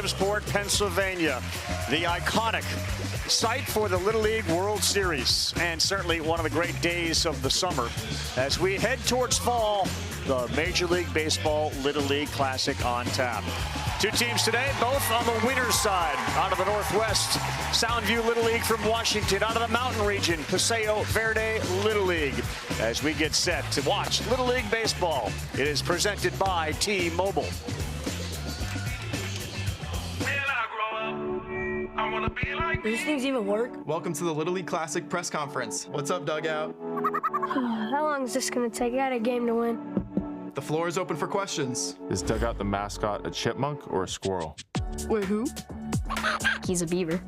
Williamsport, Pennsylvania, the iconic site for the Little League World Series, and certainly one of the great days of the summer. As we head towards fall, the Major League Baseball Little League Classic on tap. Two teams today, both on the winner's side. Out of the Northwest, Soundview Little League from Washington. Out of the Mountain Region, Paseo Verde Little League. As we get set to watch Little League Baseball, it is presented by T-Mobile. Does these things even work? Welcome to the Little League Classic press conference. What's up, dugout? How long is this going to take? I got a game to win. The floor is open for questions. Is dugout the mascot a chipmunk or a squirrel? Wait, who? He's a beaver.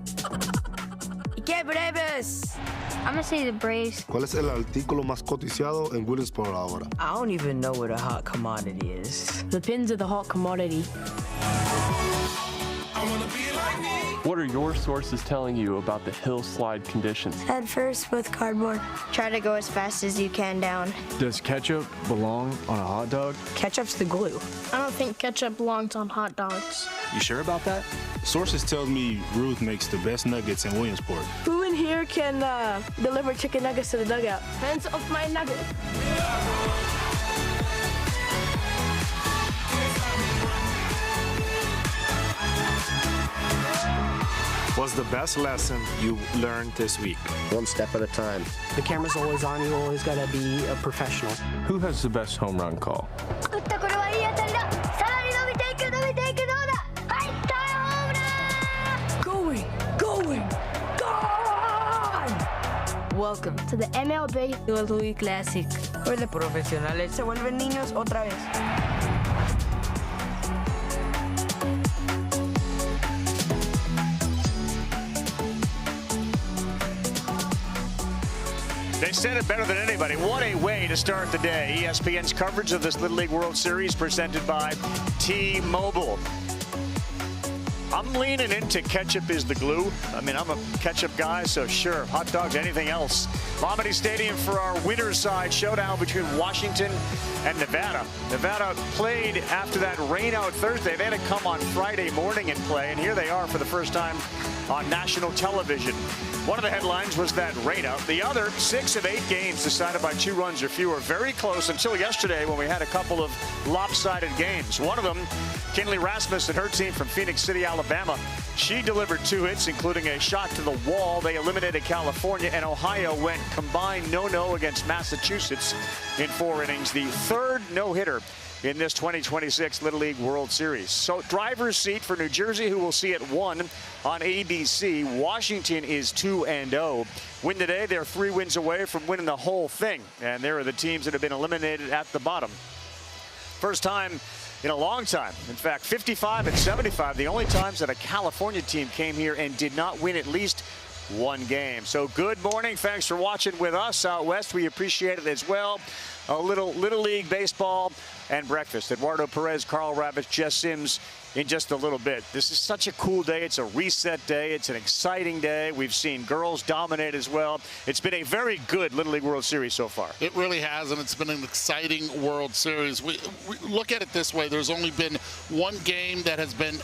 ¿Qué Braves? I'm gonna say the Braves. ¿Cuál es el artículo más cotizado en Williamsport ahora? I don't even know what a hot commodity is. The pins are the hot commodity. What are your sources telling you about the hill slide conditions? Head first with cardboard. Try to go as fast as you can down. Does ketchup belong on a hot dog? Ketchup's the glue. I don't think ketchup belongs on hot dogs. You sure about that? Sources tell me Ruth makes the best nuggets in Williamsport. Who in here can deliver chicken nuggets to the dugout? Hands off my nugget. What's the best lesson you learned this week? One step at a time. The camera's always on. You always gotta be a professional. Who has the best home run call? Going, gone! Welcome to the MLB Little League Classic, where the profesionales se vuelven niños otra vez. They said it better than anybody. What a way to start the day. ESPN's coverage of this Little League World Series presented by T-Mobile. I'm leaning into ketchup is the glue. I mean, I'm a ketchup guy, so sure, hot dogs, anything else. Lombardi Stadium for our winner's side showdown between Washington and Nevada. Nevada played after that rain out Thursday. They had to come on Friday morning and play, and here they are for the first time on national television. One of the headlines was that rain out. The other, 6 of 8 games decided by 2 runs or fewer. Very close until yesterday when we had a couple of lopsided games. One of them, Kinley Rasmus and her team from Phoenix City, Alabama. She delivered 2 hits, including a shot to the wall. They eliminated California, and Ohio went combined no-no against Massachusetts in 4 innings. The third no-hitter in this 2026 Little League World Series. So driver's seat for New Jersey, who will see it 1 on ABC. Washington is 2-0. Win today, they're 3 wins away from winning the whole thing. And there are the teams that have been eliminated at the bottom. First time in a long time. In fact, 55 and 75, the only times that a California team came here and did not win at least 1 game. So good morning. Thanks for watching with us out west. We appreciate it as well. A little League baseball and breakfast. Eduardo Perez, Carl Ravitch, Jess Sims in just a little bit. This is such a cool day. It's a reset day. It's an exciting day. We've seen girls dominate as well. It's been a very good Little League World Series so far. It really has, and it's been an exciting World Series. We look at it this way. There's only been 1 game that has been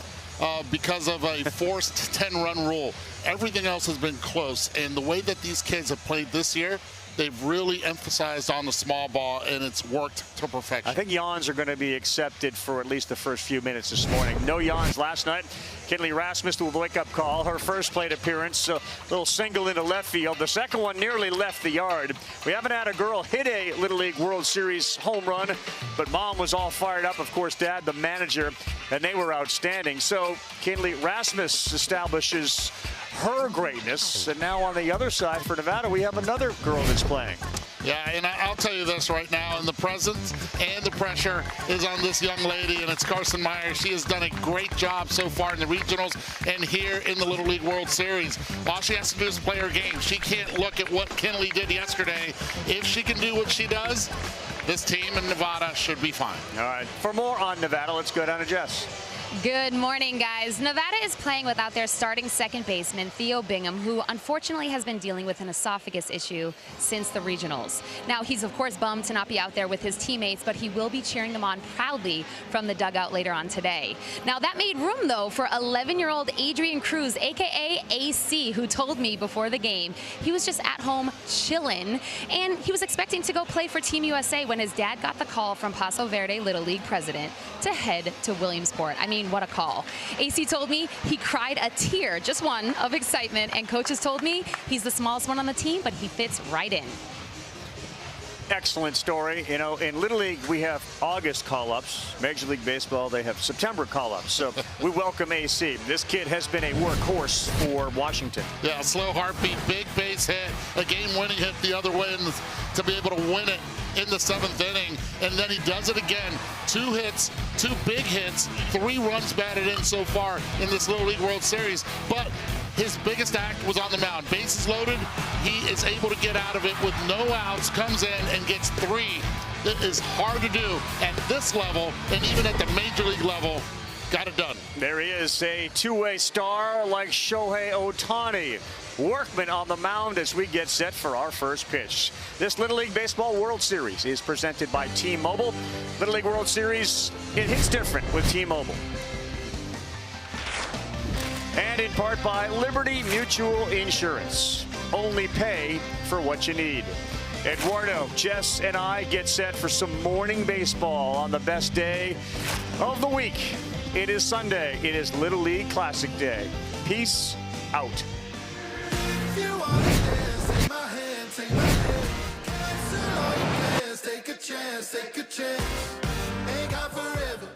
because of a forced 10-run rule. Everything else has been close, and the way that these kids have played this year, they've really emphasized on the small ball, and it's worked to perfection. I think yawns are going to be accepted for at least the first few minutes this morning. No yawns last night. Kinley Rasmus with a wake-up call. Her first plate appearance, a little single into left field. The second one nearly left the yard. We haven't had a girl hit a Little League World Series home run, but Mom was all fired up. Of course, Dad, the manager, and they were outstanding. So Kinley Rasmus establishes her greatness, and now on the other side for Nevada, we have another girl that's playing. Yeah, and I'll tell you this right now, and the presence and the pressure is on this young lady, and it's Carson Myers. She has done a great job so far in the regionals and here in the Little League World Series. All she has to do is play her game. She can't look at what Kinley did yesterday. If she can do what she does, this team in Nevada should be fine. All right, for more on Nevada, let's go down to Jess. Good morning, guys. Nevada is playing without their starting second baseman, Theo Bingham, who unfortunately has been dealing with an esophagus issue since the regionals. Now, he's of course bummed to not be out there with his teammates, but he will be cheering them on proudly from the dugout later on today. Now, that made room, though, for 11-year-old Adrian Cruz, a.k.a. AC, who told me before the game he was just at home chilling, and he was expecting to go play for Team USA when his dad got the call from Paso Verde Little League president to head to Williamsport. I mean, what a call. AC told me he cried a tear, just one, of excitement, and coaches told me he's the smallest one on the team, but he fits right in. Excellent story. You know, in Little League, we have August call-ups. Major League Baseball, they have September call-ups. So we welcome AC. This kid has been a workhorse for Washington. Yeah, slow heartbeat, big base hit, a game-winning hit the other way to be able to win it in the 7th inning. And then he does it again. 2 hits, 2 big hits, 3 runs batted in so far in this Little League World Series. But his biggest act was on the mound. Bases loaded, he is able to get out of it with no outs, comes in and gets 3. It is hard to do at this level, and even at the Major League level. Got it done. There he is, a two-way star like Shohei Ohtani. Workman on the mound as we get set for our first pitch. This Little League Baseball World Series is presented by T-Mobile. Little League World Series, it hits different with T-Mobile. And in part by Liberty Mutual Insurance. Only pay for what you need. Eduardo, Jess, and I get set for some morning baseball on the best day of the week. It is Sunday. It is Little League Classic Day. Peace out. Take a chance. Ain't got forever.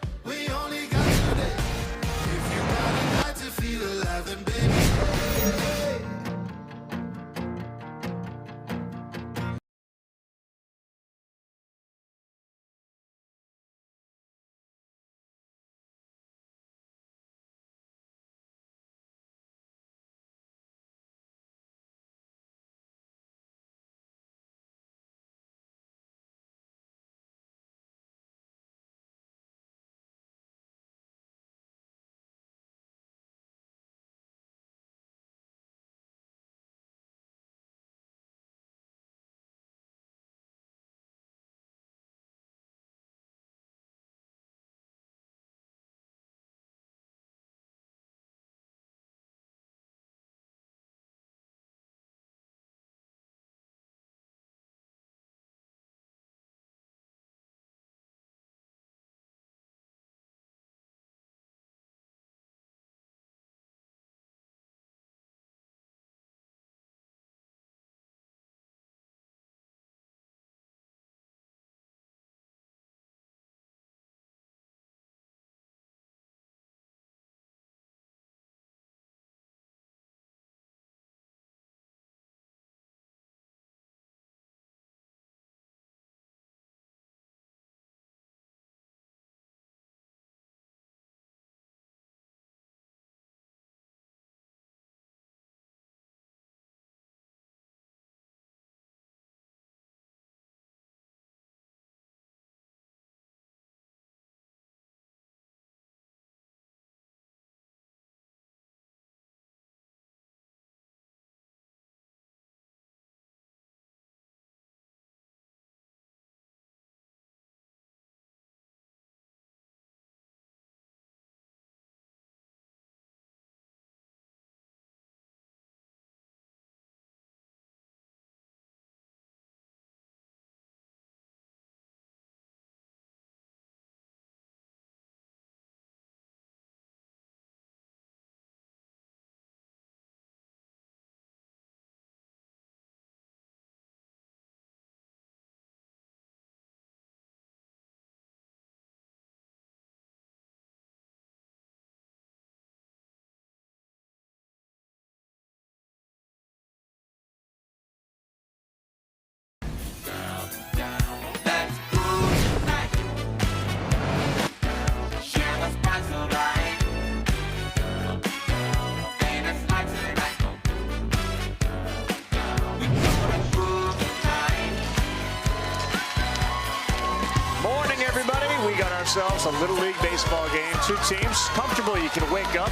got ourselves a Little League baseball game. Two teams comfortable. You can wake up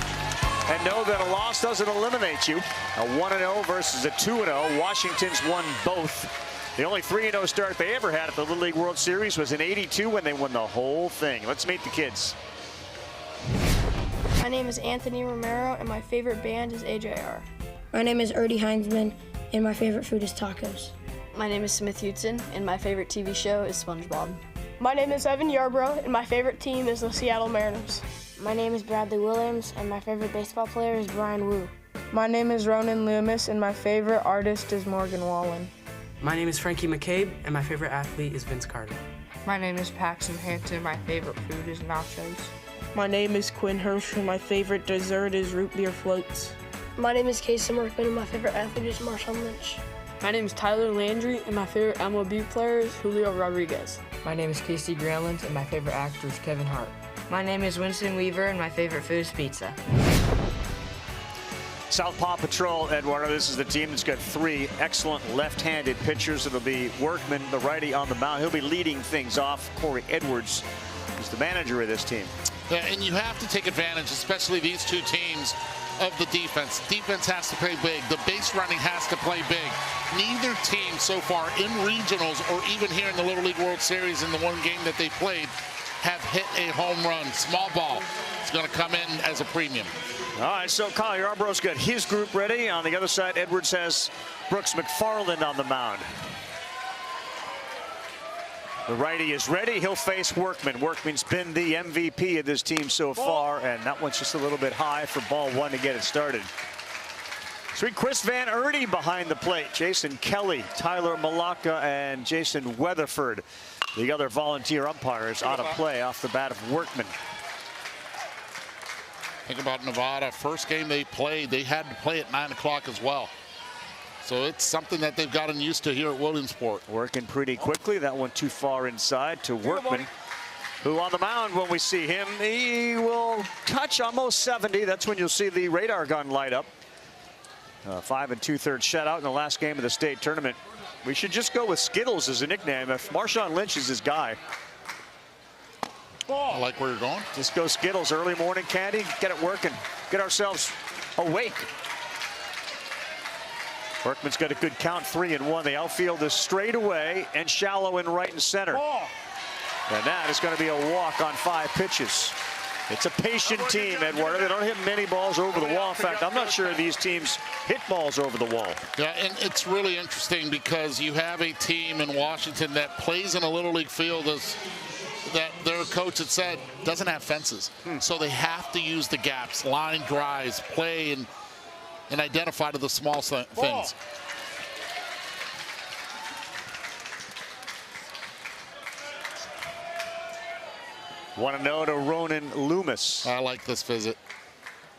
and know that a loss doesn't eliminate you. A 1-0 versus a 2-0. Washington's won both. The only 3-0 start they ever had at the Little League World Series was in '82 when they won the whole thing. Let's meet the kids. My name is Anthony Romero, and my favorite band is AJR. My name is Erdy Heinzman, and my favorite food is tacos. My name is Smith Hudson, and my favorite TV show is SpongeBob. My name is Evan Yarbrough, and my favorite team is the Seattle Mariners. My name is Bradley Williams, and my favorite baseball player is Brian Wu. My name is Ronan Loomis, and my favorite artist is Morgan Wallen. My name is Frankie McCabe, and my favorite athlete is Vince Carter. My name is Paxton Hanson, my favorite food is nachos. My name is Quinn Hirsch, and my favorite dessert is root beer floats. My name is Casey Workman, and my favorite athlete is Marshawn Lynch. My name is Tyler Landry, and my favorite MLB player is Julio Rodriguez. My name is Casey Granlund, and my favorite actor is Kevin Hart. My name is Winston Weaver, and my favorite food is pizza. South Paw Patrol, Eduardo. This is the team that's got three excellent left-handed pitchers. It'll be Workman, the righty, on the mound. He'll be leading things off. Corey Edwards is the manager of this team. Yeah, and you have to take advantage, especially these two teams, of the defense. Defense has to play big. The base running has to play big. Neither team so far in regionals or even here in the Little League World Series in the one game that they played have hit a home run. Small ball is going to come in as a premium. All right, so Kyle Yarbrough's got his group ready. On the other side, Edwards has Brooks McFarland on the mound. The righty is ready. He'll face Workman. Workman's been the MVP of this team so far, and that one's just a little bit high for ball one to get it started. Sweet Chris Van Erdy behind the plate. Jason Kelly, Tyler Malacca, and Jason Weatherford, the other volunteer umpires, out of play off the bat of Workman. Think about Nevada. First game they played, they had to play at 9 o'clock as well. So it's something that they've gotten used to here at Williamsport. Working pretty quickly. That one too far inside to Workman, who on the mound, when we see him, he will touch almost 70. That's when you'll see the radar gun light up. 5 2/3 shutout in the last game of the state tournament. We should just go with Skittles as a nickname if Marshawn Lynch is his guy. I like where you're going. Just go Skittles, early morning candy, get it working, get ourselves awake. Workman's got a good count, 3-1. The outfield is straight away and shallow in right and center. And that is going to be a walk on 5 pitches. It's a patient team, Eduardo. They don't hit many balls over the wall. In fact, I'm not sure these teams hit balls over the wall. Yeah, and it's really interesting because you have a team in Washington that plays in a Little League field that their coach had said doesn't have fences. So they have to use the gaps, line drives, play, and identify to the small things. Want to know to Ronan Loomis. I like this visit.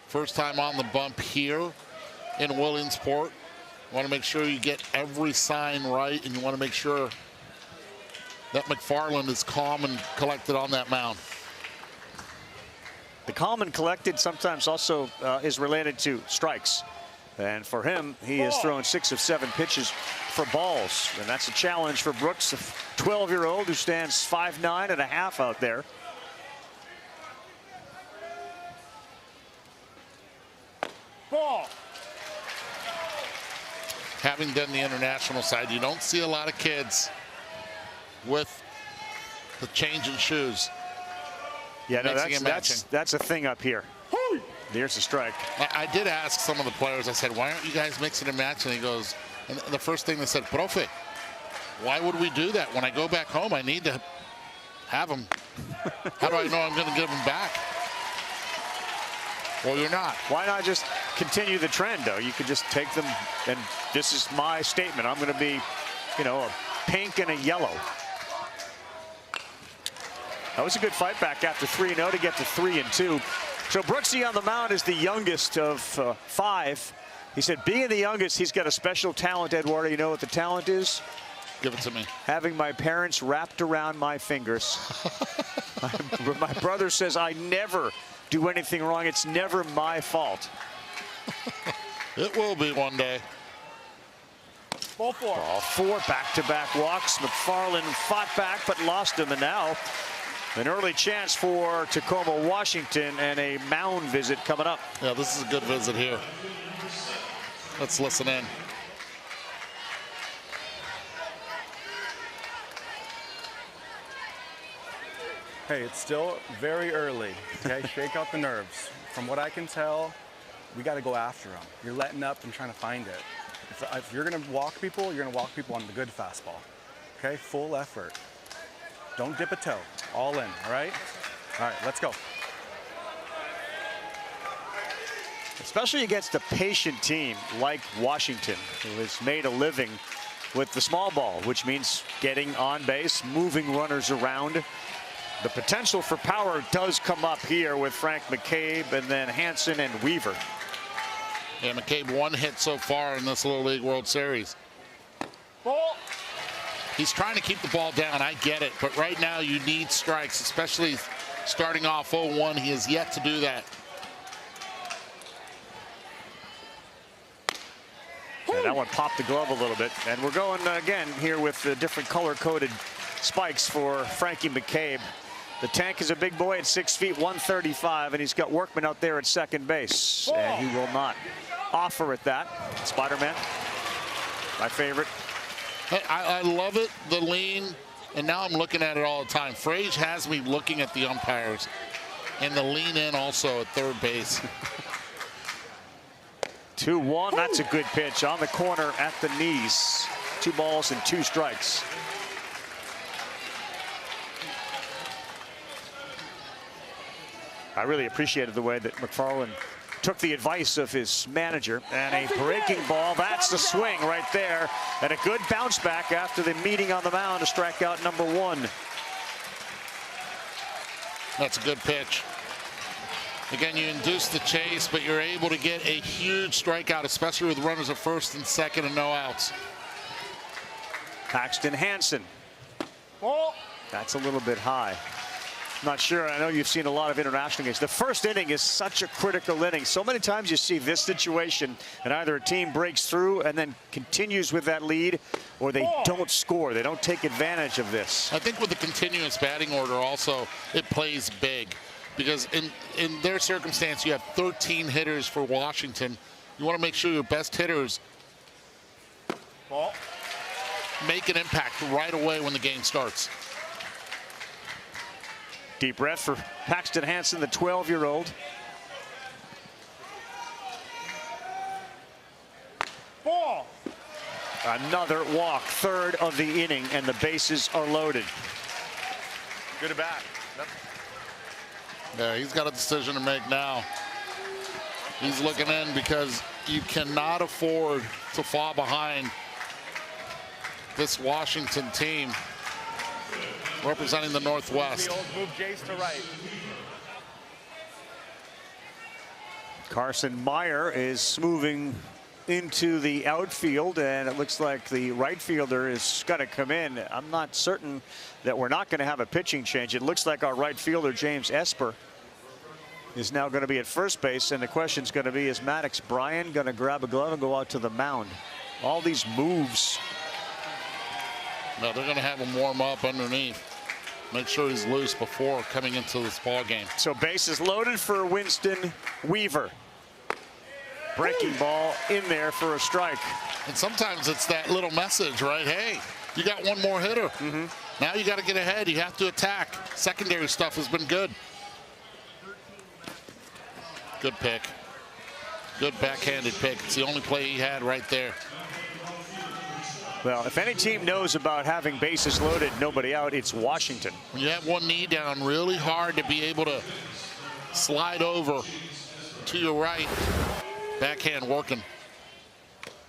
First time on the bump here in Williamsport. Want to make sure you get every sign right, and you want to make sure that McFarland is calm and collected on that mound. The calm and collected sometimes also is related to strikes. And for him, he has thrown 6 of 7 pitches for balls. And that's a challenge for Brooks, a 12-year-old who stands 5'9.5" out there. Ball. Having done the international side, you don't see a lot of kids with the change in shoes. Yeah, no, that's a thing up here. There's a strike. I did ask some of the players, I said, why aren't you guys mixing and matching? And he goes, and the first thing they said, Profe, why would we do that? When I go back home, I need to have them. How do I know I'm going to give them back? Well, you're not. Why not just continue the trend, though? You could just take them, and this is my statement. I'm going to be, you know, a pink and a yellow. That was a good fight back after 3-0 to get to 3-2. So Brooksy on the mound is the youngest of 5. He said being the youngest, he's got a special talent, Eduardo. You know what the talent is? Give it to me. Having my parents wrapped around my fingers. My brother says I never do anything wrong. It's never my fault. It will be one day. Ball 4. Ball 4, back-to-back walks. McFarland fought back but lost him, and now An early chance for Tacoma, Washington, and a mound visit coming up. Yeah, this is a good visit here. Let's listen in. Hey, it's still very early, okay? Shake out the nerves. From what I can tell, we got to go after them. You're letting up and trying to find it. If you're going to walk people, you're going to walk people on the good fastball, okay? Full effort. Don't dip a toe. All in, all right? All right, let's go. Especially against a patient team like Washington, who has made a living with the small ball, which means getting on base, moving runners around. The potential for power does come up here with Frank McCabe and then Henderson and Weaver. Yeah, McCabe 1 hit so far in this Little League World Series. Ball. He's trying to keep the ball down, I get it, but right now you need strikes, especially starting off 0-1. He has yet to do that. And that one popped the glove a little bit. And we're going again here with the different color-coded spikes for Frankie McCabe. The tank is a big boy at 6 feet, 135, and he's got Workman out there at second base. And he will not offer at that. Spider-Man, my favorite. I love it, the lean, and now I'm looking at it all the time. Frage has me looking at the umpires, and the lean in also at third base. 2-1, that's a good pitch on the corner at the knees. 2 balls and 2 strikes. I really appreciated the way that McFarland took the advice of his manager, and a breaking ball. That's the swing right there, and a good bounce back after the meeting on the mound to strikeout number 1. That's a good pitch. Again, you induce the chase, but you're able to get a huge strikeout, especially with runners at first and second and no outs. Paxton Henderson. That's a little bit high. Not sure. I know you've seen a lot of international games. The first inning is such a critical inning. So many times you see this situation, and either a team breaks through and then continues with that lead, or they don't score. They don't take advantage of this. I think with the continuous batting order also, it plays big. Because in their circumstance, you have 13 hitters for Washington. You want to make sure your best hitters make an impact right away when the game starts. Deep breath for Paxton Henderson, the 12-year-old. Ball. Another walk, third of the inning, and the bases are loaded. Good at bat. Yep. Yeah, he's got a decision to make now. He's looking in because you cannot afford to fall behind this Washington team representing the Northwest. Move Jace to right. Carson Meyer is moving into the outfield, and it looks like the right fielder is going to come in. I'm not certain that we're not going to have a pitching change. It looks like our right fielder, James Esper, is now going to be at first base, and the question is going to be, is Maddox Bryan going to grab a glove and go out to the mound? All these moves. No, they're going to have him warm up underneath. Make sure he's loose before coming into this ball game. So bases loaded for Winston Weaver. Breaking ball in there for a strike. And sometimes it's that little message, right? Hey, you got one more hitter. Now you got to get ahead. You have to attack. Secondary stuff has been good. Good pick. Good backhanded pick. It's the only play he had right there. Well, if any team knows about having bases loaded, nobody out, it's Washington. When you have one knee down, really hard to be able to slide over to your right. Backhand working.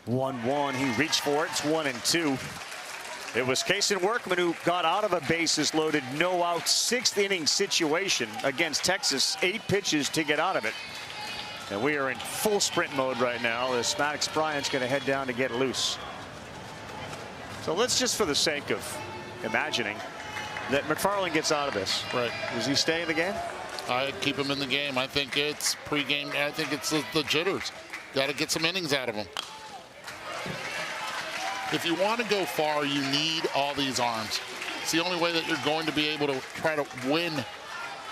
1-1. He reached for it. It's 1-2. It was Kason Workman who got out of a bases loaded, no out, 6th inning situation against Texas. 8 pitches to get out of it. And we are in full sprint mode right now as Maddox Bryant's going to head down to get loose. So let's just, for the sake of imagining that McFarland gets out of this. Right. Does he stay in the game? I keep him in the game. I think it's pregame. I think it's the jitters. Got to get some innings out of him. If you want to go far, you need all these arms. It's the only way that you're going to be able to try to win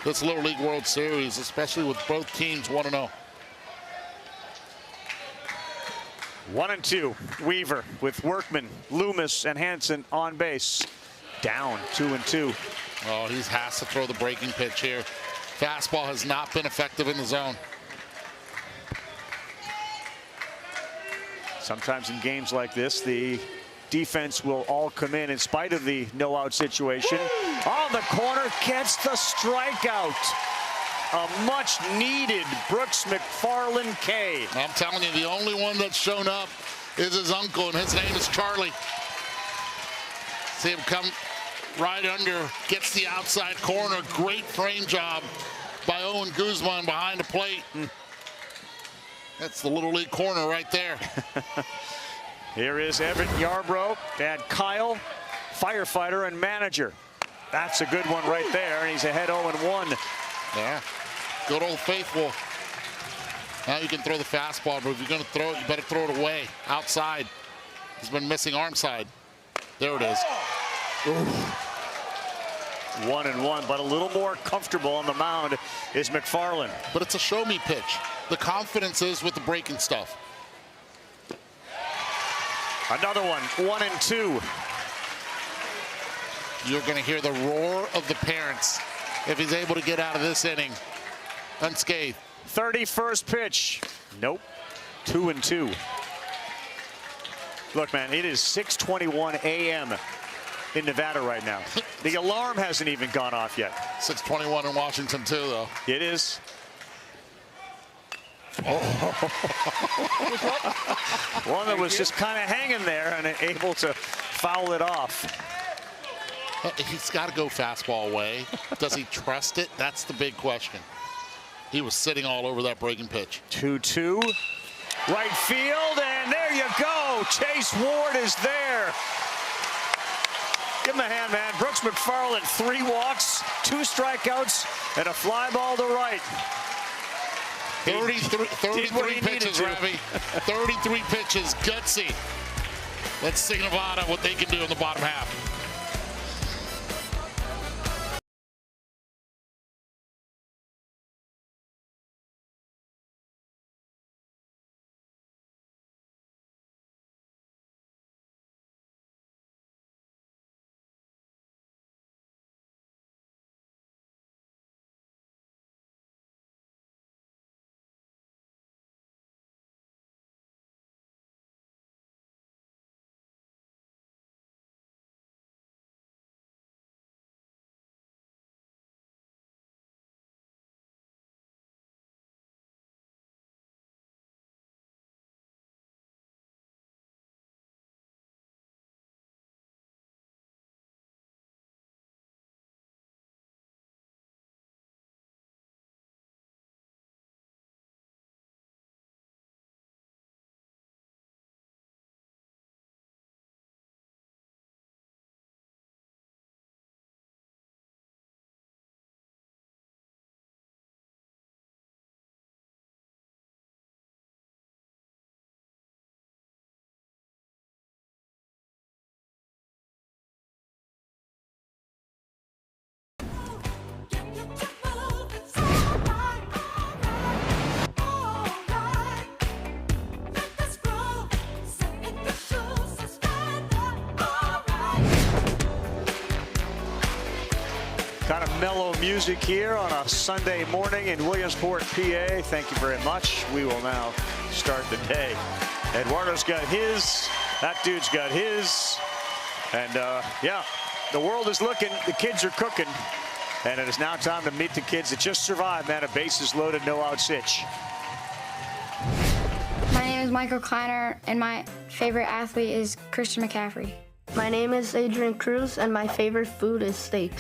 this Little League World Series, especially with both teams 1-0. 1-2. Weaver with Workman, Loomis, and Henderson on base. Down 2-2. Oh, he has to throw the breaking pitch here. Fastball has not been effective in the zone. Sometimes in games like this, the defense will all come in spite of the no-out situation. On the corner, gets the strikeout. A much-needed Brooks McFarland K. I'm telling you, the only one that's shown up is his uncle, and his name is Charlie. See him come right under, gets the outside corner. Great frame job by Owen Guzman behind the plate. That's the Little League corner right there. Here is Evan Yarbrough and Kyle, firefighter and manager. That's a good one right there, and he's ahead 0-1. Yeah, good old faithful. Now you can throw the fastball, but if you're going to throw it, you better throw it away, outside. He's been missing arm side. There it is. Ooh. 1-1, but a little more comfortable on the mound is McFarland. But it's a show-me pitch. The confidence is with the breaking stuff. Another one, 1-2. You're going to hear the roar of the parents if he's able to get out of this inning unscathed. 31st pitch. Nope. 2-2. Look, man, it is 6:21 a.m. in Nevada right now. The alarm hasn't even gone off yet. 6:21 in Washington, too, though. It is. Oh. One that was just kind of hanging there and able to foul it off. He's got to go fastball away. Does he trust it? That's the big question. He was sitting all over that breaking pitch. 2-2. Right field, and there you go. Chase Ward is there. Give him a hand, man. Brooks McFarland, 3 walks, 2 strikeouts, and a fly ball to right. 33 pitches, Ravi. 33 pitches, gutsy. Let's see Nevada what they can do in the bottom half. Kind of mellow music here on a Sunday morning in Williamsport, PA. Thank you very much. We will now start the day. Eduardo's got his. That dude's got his. And yeah, the world is looking. The kids are cooking. And it is now time to meet the kids that just survived, man. A bases loaded, no out sitch. My name is Michael Kleiner, and my favorite athlete is Christian McCaffrey. My name is Adrian Cruz, and my favorite food is steak.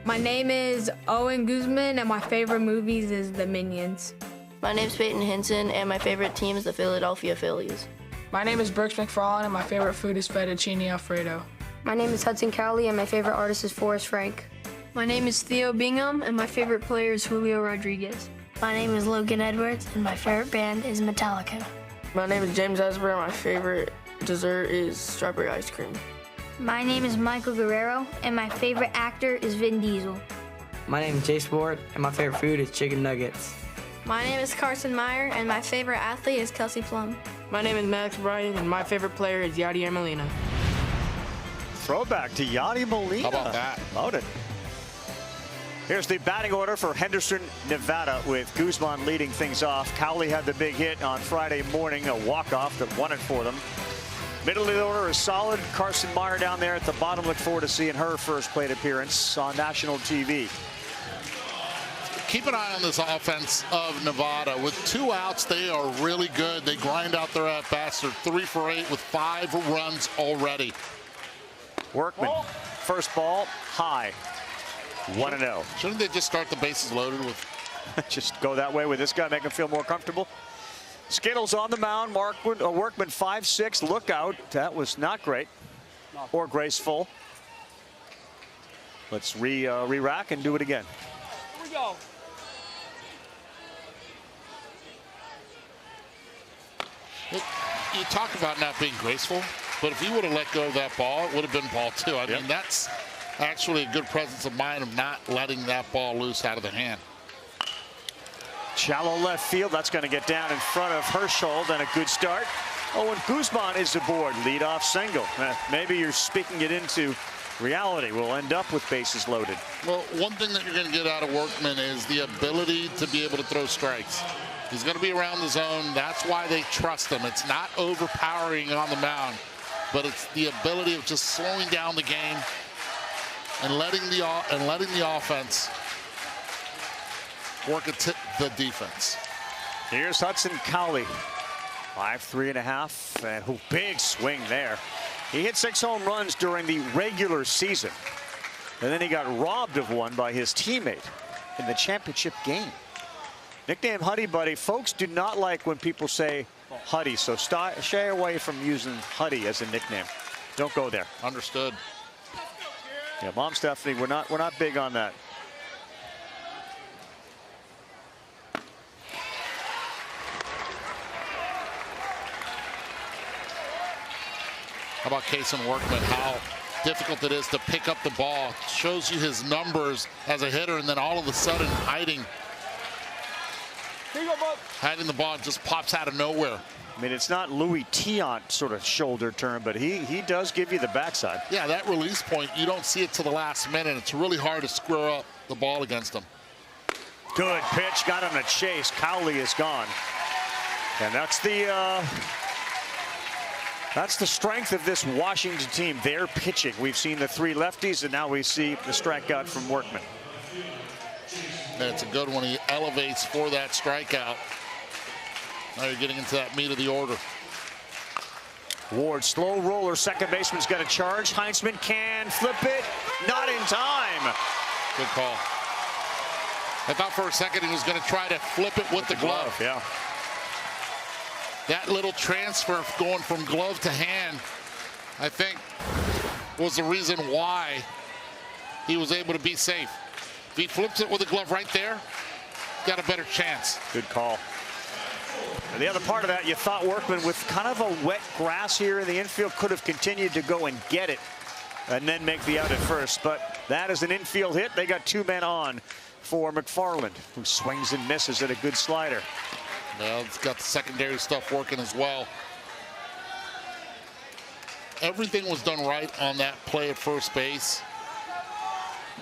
My name is Owen Guzman, and my favorite movies is The Minions. My name is Peyton Henson, and my favorite team is the Philadelphia Phillies. My name is Brooks McFarland, and my favorite food is fettuccine alfredo. My name is Hudson Cowley, and my favorite artist is Forrest Frank. My name is Theo Bingham, and my favorite player is Julio Rodriguez. My name is Logan Edwards, and my favorite band is Metallica. My name is James Esber, and my favorite dessert is strawberry ice cream. My name is Michael Guerrero, and my favorite actor is Vin Diesel. My name is Jace Ward, and my favorite food is chicken nuggets. My name is Carson Meyer, and my favorite athlete is Kelsey Plum. My name is Max Bryan, and my favorite player is Yadier Molina. Throwback to Yadier Molina. How about that? About it. Here's the batting order for Henderson, Nevada, with Guzman leading things off. Cowley had the big hit on Friday morning, a walk-off that won it for them. Middle of the order is solid. Carson Meyer down there at the bottom. Look forward to seeing her first plate appearance on national TV. Keep an eye on this offense of Nevada. With 2 outs, they are really good. They grind out their at-bats. They're 3 for 8 with 5 runs already. Workman, first ball, high. 1-0. Shouldn't they just start the bases loaded with? Just go that way with this guy, make him feel more comfortable. Skittles on the mound. Workman 5-6. Look out. That was not great or graceful. Let's re-rack and do it again. Here we go. You talk about not being graceful, but if he would have let go of that ball, it would have been ball 2. I mean, that's actually a good presence of mind of not letting that ball loose out of the hand. Shallow left field. That's going to get down in front of Hirschhold, and a good start. Oh, and Guzman is aboard. Leadoff single. Maybe you're speaking it into reality. We'll end up with bases loaded. Well, one thing that you're going to get out of Workman is the ability to be able to throw strikes. He's going to be around the zone. That's why they trust him. It's not overpowering on the mound, but it's the ability of just slowing down the game and letting the offense work at the defense. Here's Hudson Cowley. 5'3½", and big swing there. He hit 6 home runs during the regular season, and then he got robbed of one by his teammate in the championship game. Nickname Huddy Buddy. Folks do not like when people say Huddy, so shy away from using Huddy as a nickname. Don't go there. Understood. Yeah, Mom Stephanie, we're not big on that. How about Kason Workman? How difficult it is to pick up the ball. Shows you his numbers as a hitter, and then all of a sudden hiding the ball just pops out of nowhere. I mean, it's not Louis Tiant sort of shoulder turn, but he does give you the backside. Yeah, that release point, you don't see it to the last minute. It's really hard to square up the ball against him. Good pitch, got him a chase. Cowley is gone. And that's the strength of this Washington team. They're pitching. We've seen the 3 lefties, and now we see the strikeout from Workman. That's a good one. He elevates for that strikeout. Now you're getting into that meat of the order. Ward, slow roller. Second baseman's got a charge. Heinzman can flip it. Not in time. Good call. I thought for a second he was going to try to flip it with the glove. Yeah. That little transfer going from glove to hand, I think, was the reason why he was able to be safe. If he flips it with a glove right there, got a better chance. Good call. And the other part of that, you thought Workman, with kind of a wet grass here in the infield, could have continued to go and get it and then make the out at first. But that is an infield hit. They got 2 men on for McFarland, who swings and misses at a good slider. Well, it's got the secondary stuff working as well. Everything was done right on that play at first base.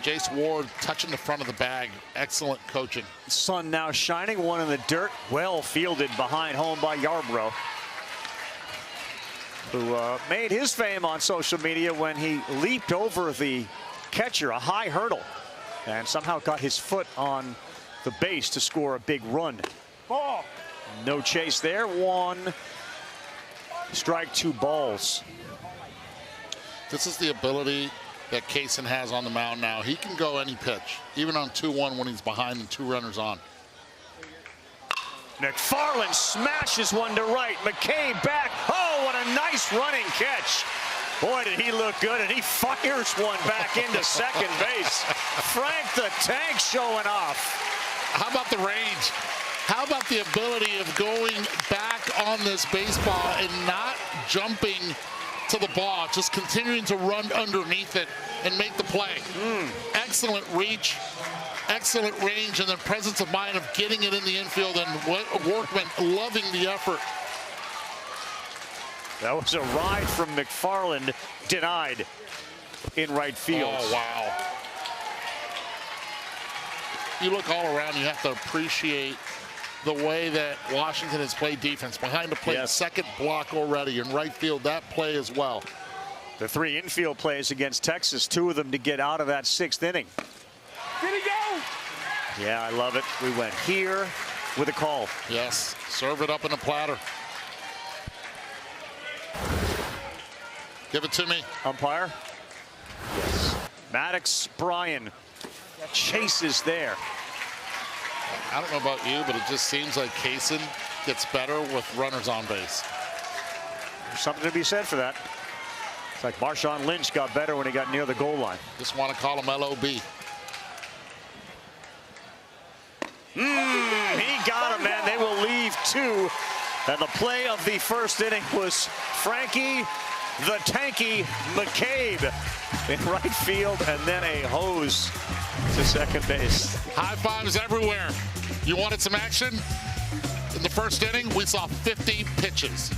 Jace Ward touching the front of the bag. Excellent coaching. Sun now shining, one in the dirt. Well fielded behind home by Yarbrough, who made his fame on social media when he leaped over the catcher, a high hurdle, and somehow got his foot on the base to score a big run. Ball. No chase there. 1 strike, 2 balls. This is the ability that Kason has on the mound now. He can go any pitch, even on 2-1 when he's behind and 2 runners on. McFarland smashes one to right. McCabe back. Oh, what a nice running catch. Boy, did he look good, and he fires one back into second base. Frank the Tank showing off. How about the range? How about the ability of going back on this baseball and not jumping to the ball, just continuing to run underneath it and make the play. Excellent reach, excellent range, and then presence of mind of getting it in the infield, and Workman loving the effort. That was a ride from McFarland, denied in right field. Oh, wow. You look all around, you have to appreciate the way that Washington has played defense. Behind the plate, second block already. In right field, that play as well. The 3 infield plays against Texas, 2 of them to get out of that 6th inning. Did he go? Yeah, I love it. We went here with a call. Yes, serve it up in a platter. Give it to me. Umpire? Yes. Maddox, Bryan. Chases there. I don't know about you, but it just seems like Kaysen gets better with runners on base. There's something to be said for that. It's like Marshawn Lynch got better when he got near the goal line. Just want to call him LOB. He got him, man. They will leave 2. And the play of the 1st inning was Frankie the Tanky McCabe in right field, and then a hose to second base. High fives everywhere. You wanted some action? In the 1st inning, we saw 50 pitches.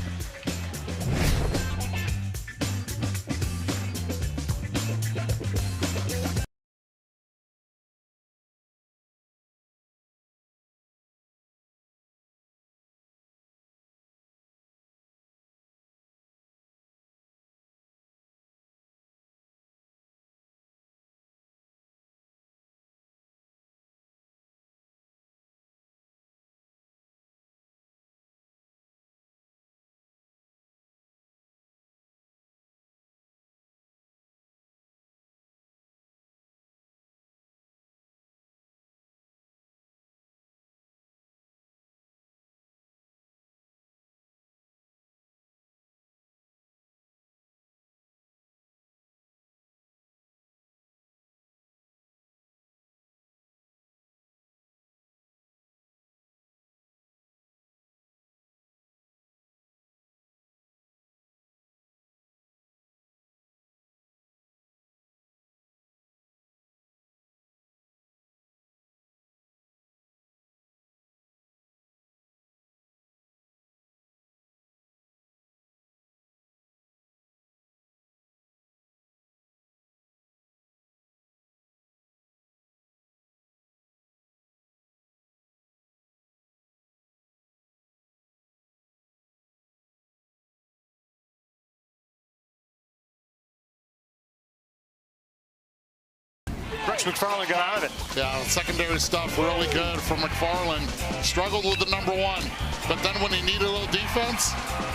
Brooks McFarland got out of it. Yeah, secondary stuff really good from McFarland. Struggled with the number 1, but then when he needed a little defense,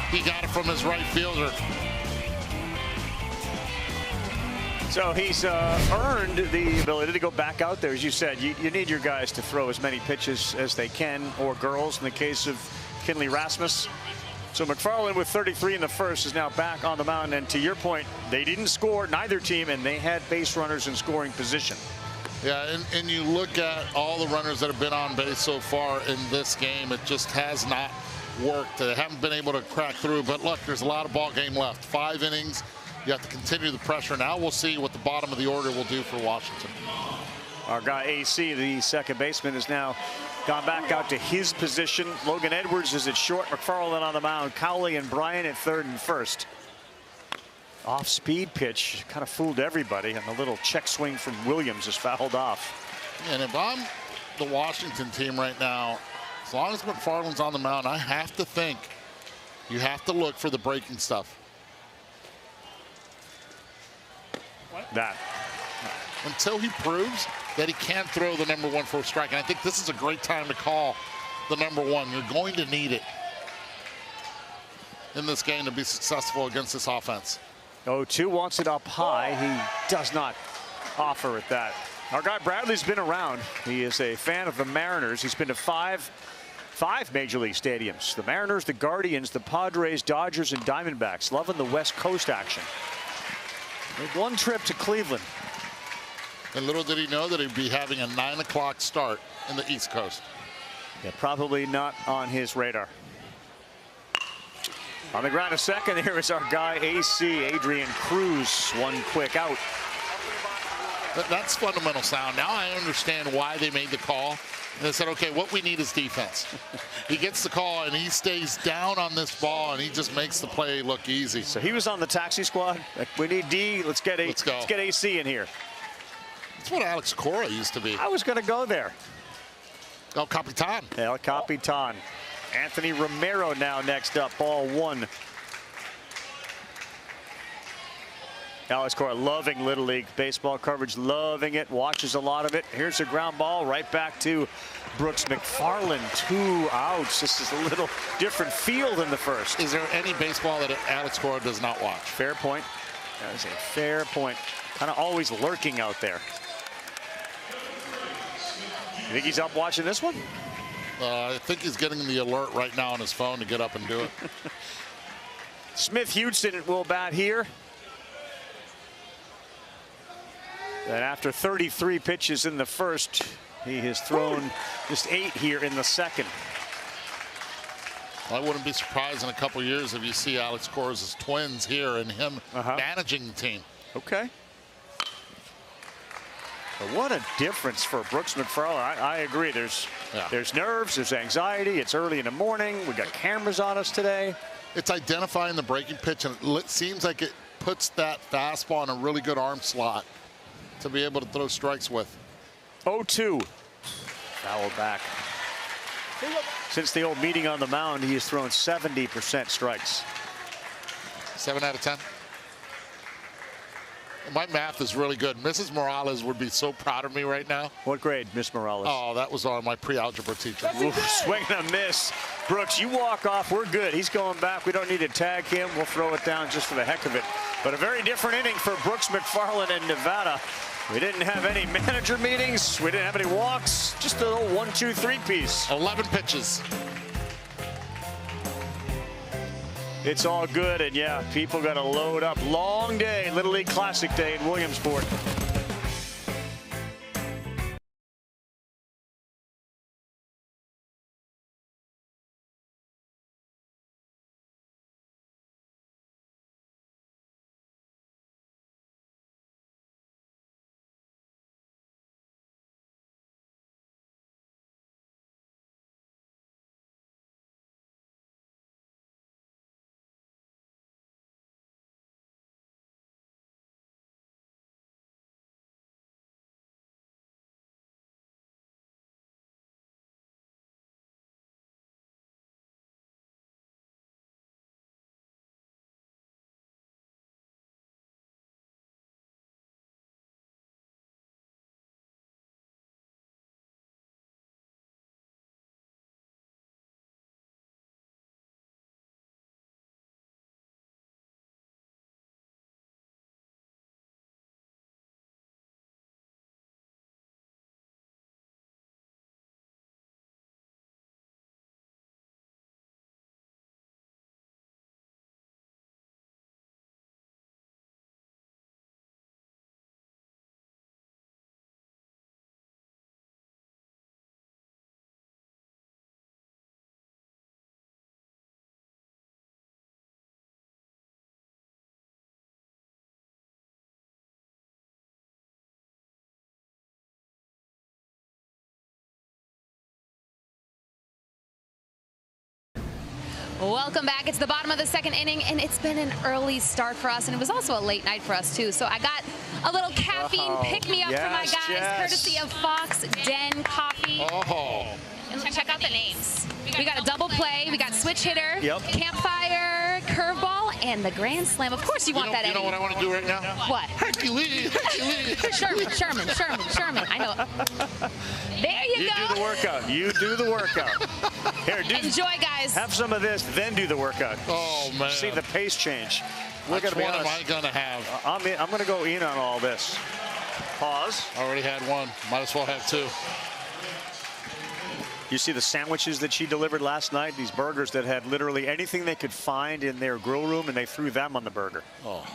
he got it from his right fielder. So he's earned the ability to go back out there. As you said, you need your guys to throw as many pitches as they can, or girls in the case of Kinley Rasmus. So McFarland with 33 in the 1st is now back on the mound. And to your point, they didn't score, neither team, and they had base runners in scoring position. Yeah, and you look at all the runners that have been on base so far in this game, it just has not worked. They haven't been able to crack through. But look, there's a lot of ball game left. 5 innings. You have to continue the pressure. Now we'll see what the bottom of the order will do for Washington. Our guy AC, the second baseman, has now gone back out to his position. Logan Edwards is at short. McFarland on the mound. Cowley and Bryan at 3rd and 1st. Off-speed pitch kind of fooled everybody, and the little check swing from Williams is fouled off. And if I'm the Washington team right now, as long as McFarland's on the mound, I have to think you have to look for the breaking stuff. That. Until he proves that he can throw the number 1 for a strike. And I think this is a great time to call the number 1. You're going to need it in this game to be successful against this offense. 0-2 wants it up high. He does not offer at that. Our guy Bradley's been around. He is a fan of the Mariners. He's been to five major league stadiums. The Mariners, the Guardians, the Padres, Dodgers, and Diamondbacks. Loving the West Coast action. Made 1 trip to Cleveland. And little did he know that he'd be having a 9 o'clock start in the East Coast. Yeah, probably not on his radar. On the ground a second, here is our guy, AC, Adrian Cruz. One quick out. That's fundamental sound. Now I understand why they made the call. And they said, okay, what we need is defense. He gets the call, and he stays down on this ball, and he just makes the play look easy. So he was on the taxi squad. We need D. Let's get AC in here. That's what Alex Cora used to be. I was going to go there. El Capitan. El Capitan. Anthony Romero now next up, ball one. Alex Cora loving Little League baseball coverage, loving it, watches a lot of it. Here's a ground ball right back to Brooks McFarland. 2 outs. This is a little different feel than the first. Is there any baseball that Alex Cora does not watch? Fair point. That is a fair point. Kind of always lurking out there. You think he's up watching this one? I think he's getting the alert right now on his phone to get up and do it. Smith Houston will bat here. And after 33 pitches in the first, he has thrown just 8 here in the second. I wouldn't be surprised in a couple years if you see Alex Cora's twins here and him managing the team. Okay. But what a difference for Brooks McFarland. I agree. There's nerves, there's anxiety. It's early in the morning. We got cameras on us today. It's identifying the breaking pitch, and it seems like it puts that fastball in a really good arm slot to be able to throw strikes with. 0-2. Foul back. Since the old meeting on the mound, he has thrown 70% strikes. 7 out of 10. My math is really good. Mrs. Morales would be so proud of me right now. What grade, Miss Morales? Oh, that was on my pre-algebra teacher. Swing and a miss. Brooks, you walk off. We're good. He's going back. We don't need to tag him. We'll throw it down just for the heck of it. But a very different inning for Brooks McFarland in Nevada. We didn't have any manager meetings. We didn't have any walks. Just a little 1-2-3 piece. 11 pitches. It's all good, and yeah, people got to load up. Long day, Little League Classic Day in Williamsport. Welcome back. It's the bottom of the second inning, and it's been an early start for us, and it was also a late night for us, too. So I got a little caffeine pick-me-up for my guys, courtesy of Fox Den Coffee. And check out the names. We got a double play. We got switch hitter, campfire, curveball, and the grand slam. Of course you want that, Eddie. You know what I want to do right now? What? Hercules. Sherman. I know it. There you go. You do the workout. You do the workout. Here, enjoy, guys. Have some of this, then do the workout. Oh, man. See the pace change. Which one am I going to have? I'm going to go in on all this. Pause. Already had one. Might as well have two. You see the sandwiches that she delivered last night? These burgers that had literally anything they could find in their grill room, and they threw them on the burger. Oh.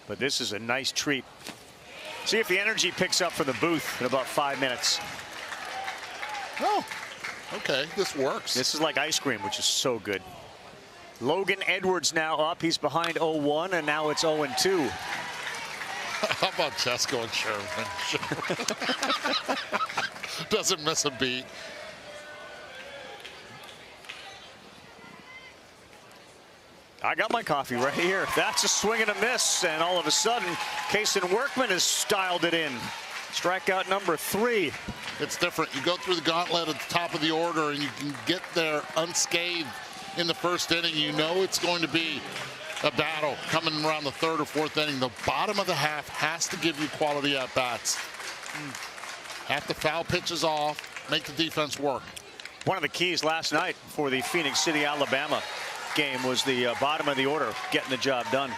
But this is a nice treat. See if the energy picks up for the booth in about 5 minutes. Oh, okay. This works. This is like ice cream, which is so good. Logan Edwards now up. He's behind 0-1, and now it's 0-2. How about Chesko and Sherman? Doesn't miss a beat. I got my coffee right here. That's a swing and a miss, and all of a sudden, Kason Workman has styled it in. Strikeout number 3. It's different. You go through the gauntlet at the top of the order, and you can get there unscathed in the first inning. You know it's going to be a battle coming around the 3rd or 4th inning. The bottom of the half has to give you quality at-bats. Have to foul pitches off, make the defense work. One of the keys last night for the Phoenix City, Alabama game was the bottom of the order getting the job done.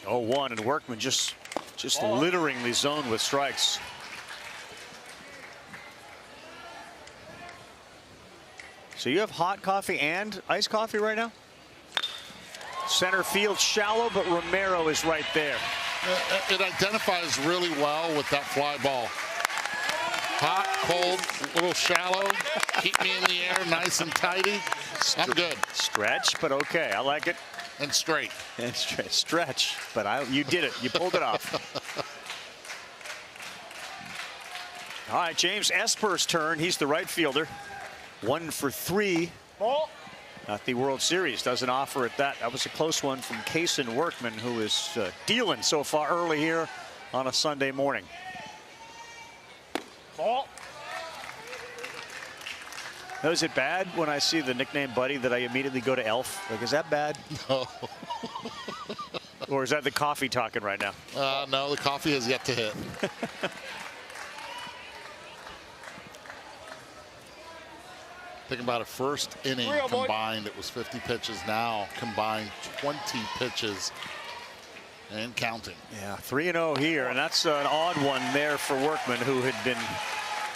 Oh, 1, and Workman just littering the zone with strikes. So you have hot coffee and iced coffee right now? Center field shallow, but Romero is right there. It identifies really well with that fly ball. Hot, cold, a little shallow. Keep me in the air, nice and tidy. I'm good. Stretch, but okay. I like it. And straight. And stretch, but you did it. You pulled it off. All right, James Esper's turn. He's the right fielder. 1 for 3. Not the World Series. Doesn't offer it that. That was a close one from Kason Workman, who is dealing so far early here on a Sunday morning. Now, is it bad when I see the nickname Buddy that I immediately go to Elf? Like, is that bad? No. Or is that the coffee talking right now? No, the coffee has yet to hit. Think about it, first inning combined, it was 50 pitches. Now combined 20 pitches and counting. Yeah, 3-0 here, and that's an odd one there for Workman, who had been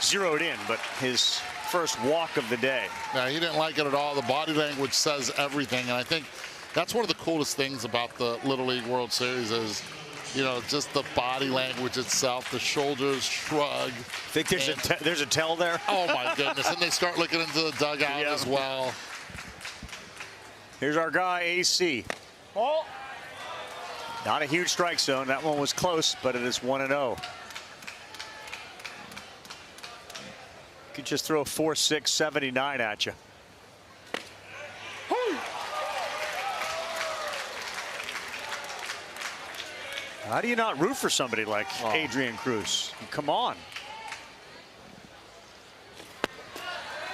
zeroed in, but his first walk of the day. No, he didn't like it at all. The body language says everything, and I think that's one of the coolest things about the Little League World Series is, you know, just the body language itself, the shoulders shrug. Think there's a tell there? Oh my goodness, and they start looking into the dugout as well. Here's our guy, AC. Not a huge strike zone. That one was close, but it is 1-0. Could just throw 4-6, 79 at you. How do you not root for somebody like Adrian Cruz? Come on.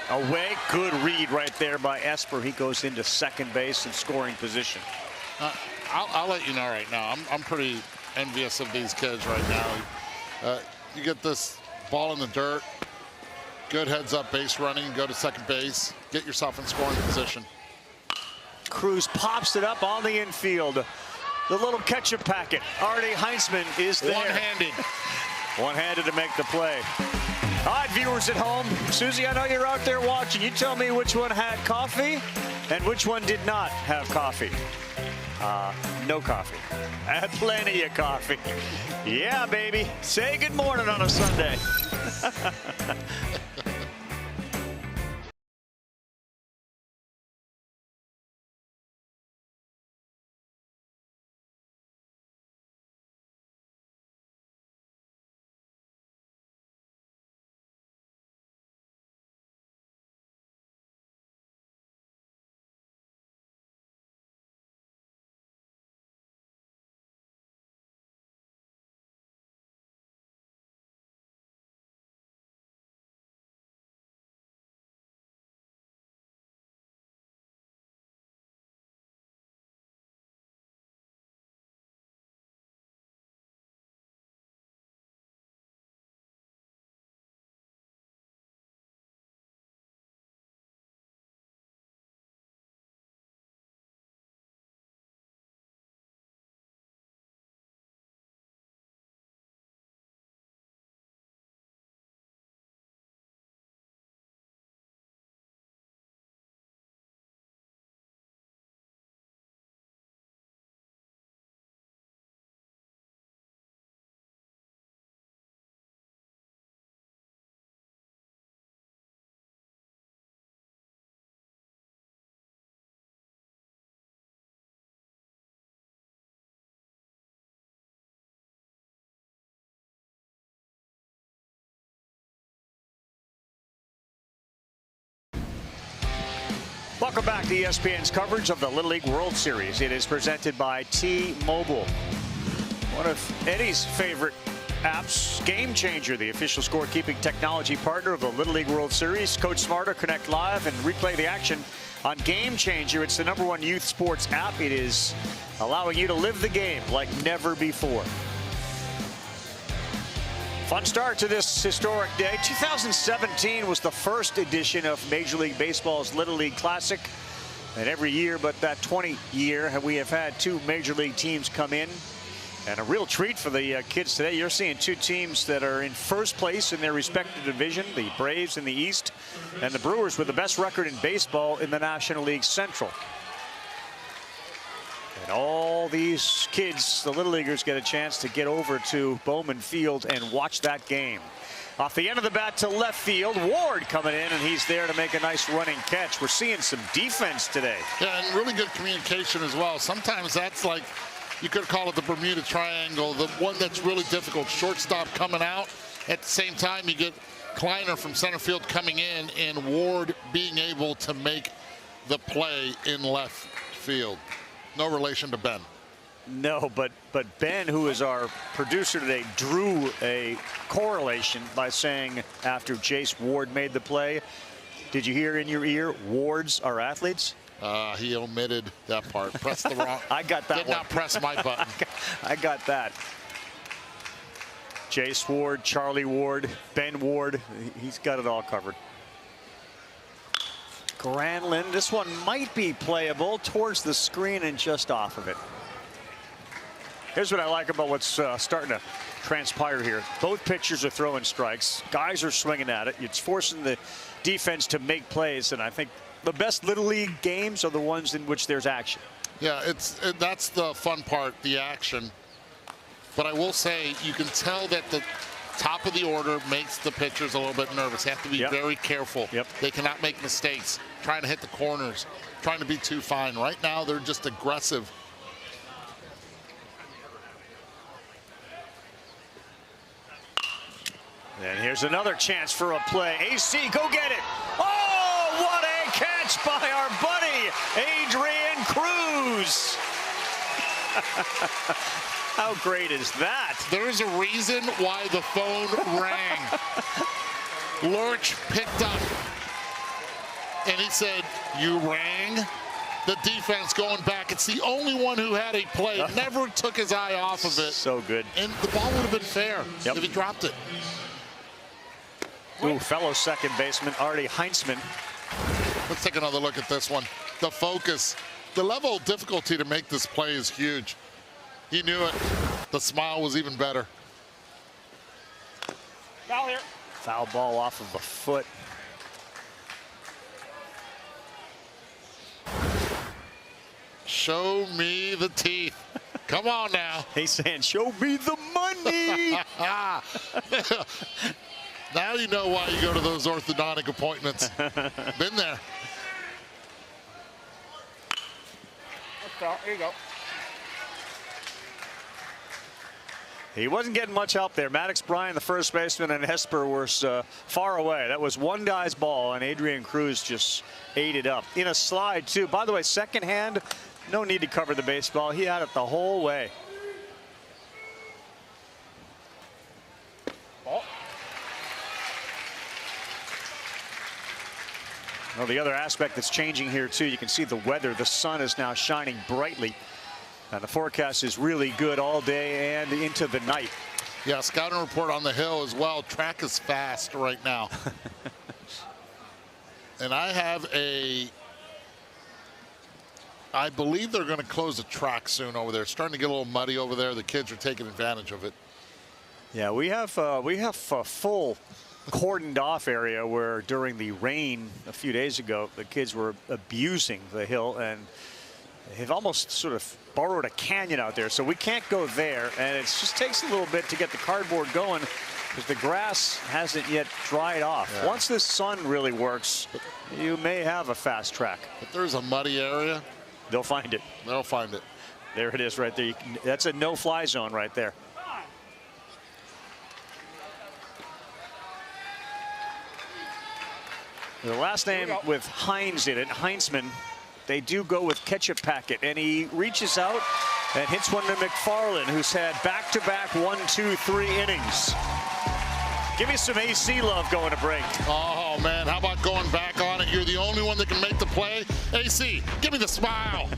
Away, good read right there by Esper. He goes into second base in scoring position. I'll let you know right now. I'm pretty envious of these kids right now. You get this ball in the dirt, good heads up base running, go to second base, get yourself in scoring position. Cruz pops it up on the infield. The little ketchup packet. Artie Heinzman is there. One-handed. One-handed to make the play. All right, viewers at home. Susie, I know you're out there watching. You tell me which one had coffee and which one did not have coffee. No coffee. I had plenty of coffee. Yeah, baby. Say good morning on a Sunday. Welcome back to ESPN's coverage of the Little League World Series. It is presented by T-Mobile. One of Eddie's favorite apps, Game Changer, the official scorekeeping technology partner of the Little League World Series. Code Smarter, connect live, and replay the action on Game Changer. It's the #1 youth sports app. It is allowing you to live the game like never before. Fun start to this historic day. 2017 was the first edition of Major League Baseball's Little League Classic. And every year but that 20 year, we have had 2 Major League teams come in. And a real treat for the kids today. You're seeing 2 teams that are in first place in their respective division, the Braves in the East and the Brewers with the best record in baseball in the National League Central. And all these kids, the Little Leaguers, get a chance to get over to Bowman Field and watch that game. Off the end of the bat to left field, Ward coming in, and he's there to make a nice running catch. We're seeing some defense today. Yeah, and really good communication as well. Sometimes that's like, you could call it the Bermuda Triangle, the one that's really difficult. Shortstop coming out. At the same time, you get Kleiner from center field coming in, and Ward being able to make the play in left field. No relation to Ben. No, but Ben, who is our producer today, drew a correlation by saying after Jace Ward made the play, did you hear in your ear, Wards are athletes? He omitted that part. Press the wrong. I got that Did one. not press my button. I got that. Jace Ward, Charlie Ward, Ben Ward. He's got it all covered. Granlund, this one might be playable towards the screen and just off of it. Here's what I like about what's starting to transpire here. Both pitchers are throwing strikes. Guys are swinging at it. It's forcing the defense to make plays, and I think the best Little League games are the ones in which there's action. Yeah, that's the fun part, the action. But I will say, you can tell that the top of the order makes the pitchers a little bit nervous. They have to be very careful. They cannot make mistakes, trying to hit the corners, trying to be too fine. Right now, they're just aggressive. And here's another chance for a play. AC, go get it. Oh, what a catch by our buddy, Adrian Cruz. How great is that? There's a reason why the phone rang. Lurch picked up, and he said, "You rang?" The defense going back. It's the only one who had a play. Never took his eye off of it. So good. And the ball would have been fair if he dropped it. Ooh, fellow second baseman Artie Heinzman. Let's take another look at this one. The focus. The level of difficulty to make this play is huge. He knew it. The smile was even better. Foul here. Foul ball off of the foot. Show me the teeth. Come on now. He's saying, show me the money. Now you know why you go to those orthodontic appointments. Been there. Here you go. He wasn't getting much help there. Maddox Bryan, the first baseman, and Hesper were far away. That was one guy's ball, and Adrian Cruz just ate it up. In a slide, too. By the way, second hand, no need to cover the baseball. He had it the whole way. Well, the other aspect that's changing here, too, you can see the weather. The sun is now shining brightly. And the forecast is really good all day and into the night. Yeah, scouting report on the hill as well. Track is fast right now. And I believe they're going to close the track soon over there. It's starting to get a little muddy over there. The kids are taking advantage of it. Yeah, we have a full cordoned off area where during the rain a few days ago, the kids were abusing the hill, and they've almost sort of borrowed a canyon out there. So we can't go there, and it just takes a little bit to get the cardboard going because the grass hasn't yet dried off. Yeah. Once the sun really works, you may have a fast track. If there's a muddy area, they'll find it. They'll find it. There it is right there. That's a no-fly zone right there. The last name with Hines in it, Heinzman. They do go with ketchup packet, and he reaches out and hits one to McFarland, who's had back-to-back 1, 2, 3 innings. Give me some AC love going to break. Oh, man, how about going back on it? You're the only one that can make the play. AC, give me the smile.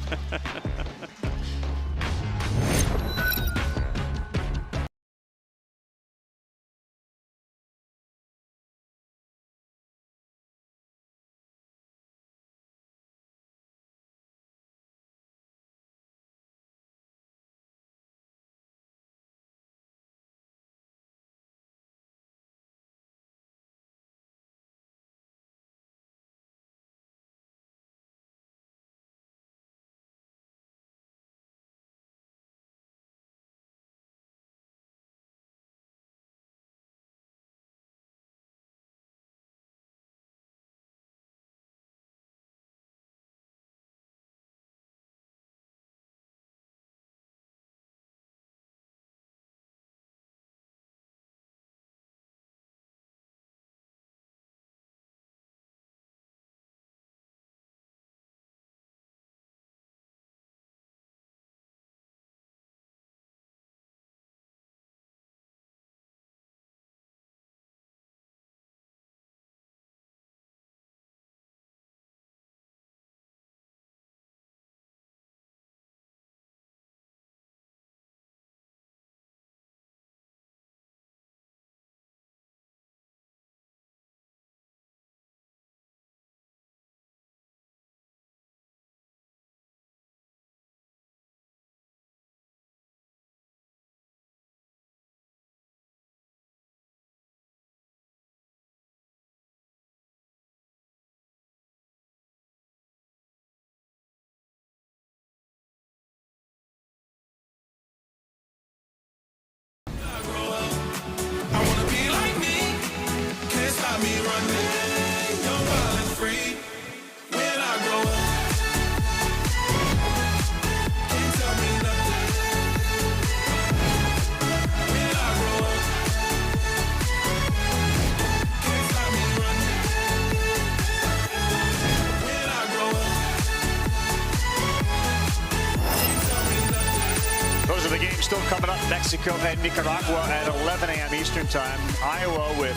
Still coming up, Mexico and Nicaragua at 11 a.m. Eastern time. Iowa with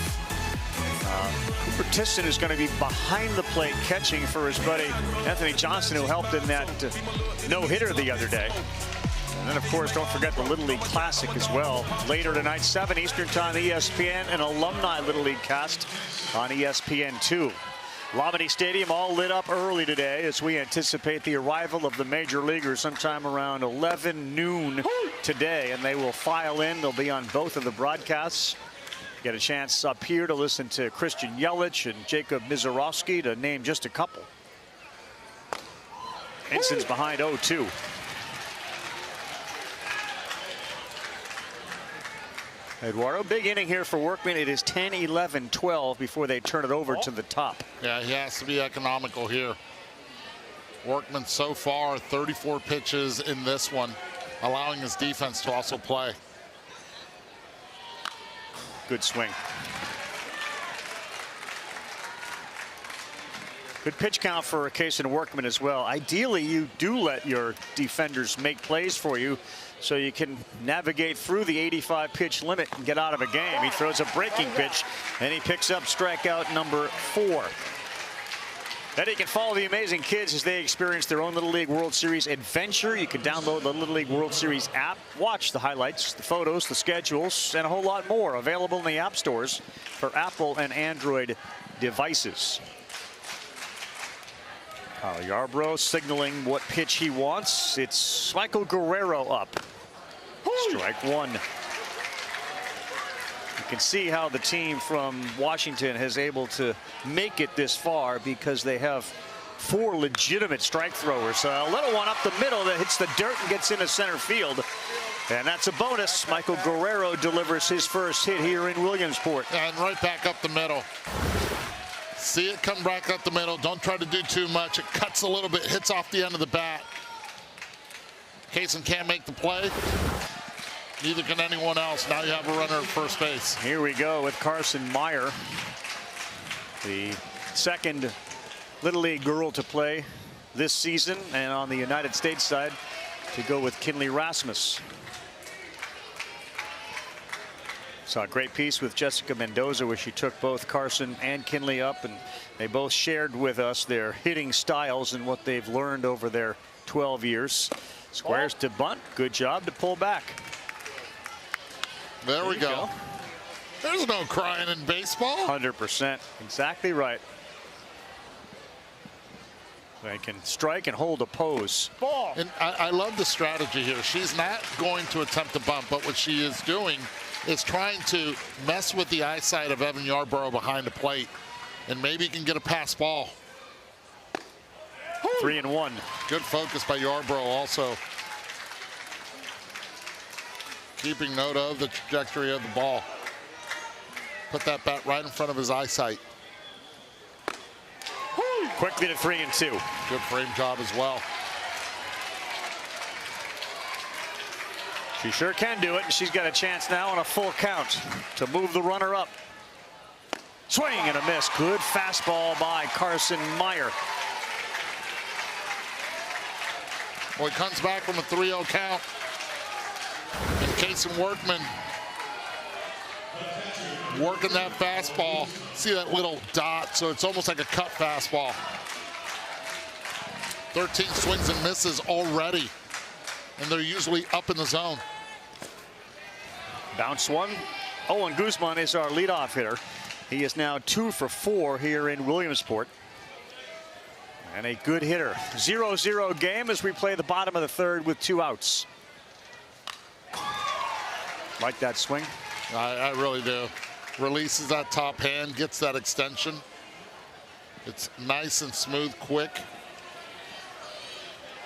Cooper Tiston, who's going to be behind the plate catching for his buddy Anthony Johnson, who helped in that no-hitter the other day. And then, of course, don't forget the Little League Classic as well. Later tonight, 7 Eastern time, ESPN, an alumni Little League cast on ESPN2. Lamini Stadium all lit up early today as we anticipate the arrival of the major leaguers sometime around 11 noon today, and they will file in. They'll be on both of the broadcasts. Get a chance up here to listen to Christian Yelich and Jacob Mizorowski, to name just a couple. Inson's behind 0-2. Eduardo, big inning here for Workman. It is 10, 11, 12 before they turn it over to the top. Yeah, he has to be economical here. Workman so far 34 pitches in this one, allowing his defense to also play. Good swing. Good pitch count for a case in Workman as well. Ideally, you do let your defenders make plays for you so you can navigate through the 85 pitch limit and get out of a game. He throws a breaking pitch and he picks up strikeout number 4. Then you can follow the amazing kids as they experience their own Little League World Series adventure. You can download the Little League World Series app, watch the highlights, the photos, the schedules, and a whole lot more available in the app stores for Apple and Android devices. Yarbrough signaling what pitch he wants. It's Michael Guerrero up. Strike 1. You can see how the team from Washington has able to make it this far because they have 4 legitimate strike throwers. A little one up the middle that hits the dirt and gets into center field. And that's a bonus. Michael Guerrero delivers his first hit here in Williamsport. And right back up the middle. See it come back up the middle. Don't try to do too much. It cuts a little bit, hits off the end of the bat. Kaysen can't make the play. Neither can anyone else. Now you have a runner at first base. Here we go with Carson Meyer. The second Little League girl to play this season, and on the United States side to go with Kinley Rasmus. Saw a great piece with Jessica Mendoza where she took both Carson and Kinley up, and they both shared with us their hitting styles and what they've learned over their 12 years. Squares to bunt. Good job to pull back. There we go. There's no crying in baseball. 100%. Exactly right. They can strike and hold a pose. Ball. And I love the strategy here. She's not going to attempt to bunt, but what she is doing is trying to mess with the eyesight of Evan Yarborough behind the plate, and maybe he can get a pass ball. 3-1. Good focus by Yarborough also. Keeping note of the trajectory of the ball. Put that bat right in front of his eyesight. Quickly to 3-2. Good frame job as well. She sure can do it, and she's got a chance now on a full count to move the runner up. Swing and a miss. Good fastball by Carson Meyer. Well, he comes back from a 3-0 count. And Kason Workman working that fastball. See that little dot, so it's almost like a cut fastball. 13 swings and misses already, and they're usually up in the zone. Bounce one. Owen Guzman is our leadoff hitter. He is now 2 for 4 here in Williamsport. And a good hitter. 0-0 game as we play the bottom of the third with 2 outs. Like that swing? I really do. Releases that top hand, gets that extension. It's nice and smooth, quick.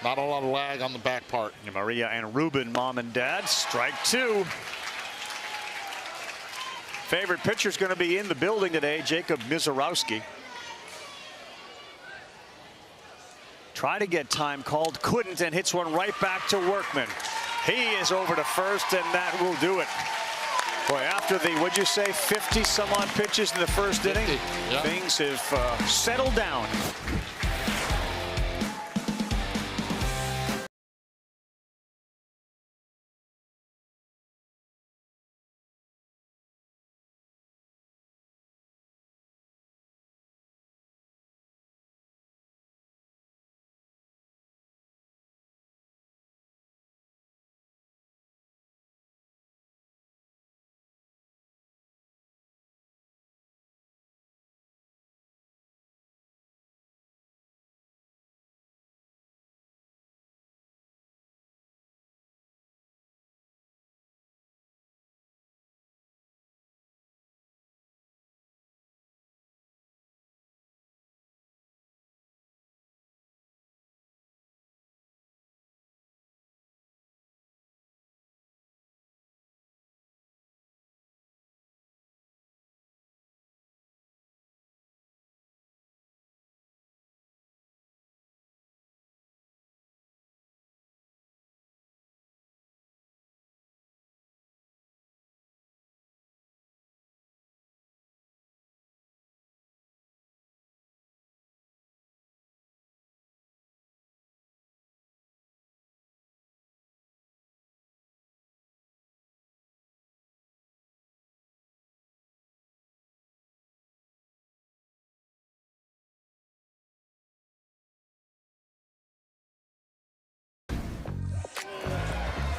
Not a lot of lag on the back part. And Maria and Ruben, mom and dad. Strike 2. Favorite pitcher's going to be in the building today, Jacob Mizorowski. Try to get time called, couldn't, and hits one right back to Workman. He is over to first, and that will do it. Boy, after the, what'd you say, 50 some odd pitches in the first inning, yeah. Things have settled down.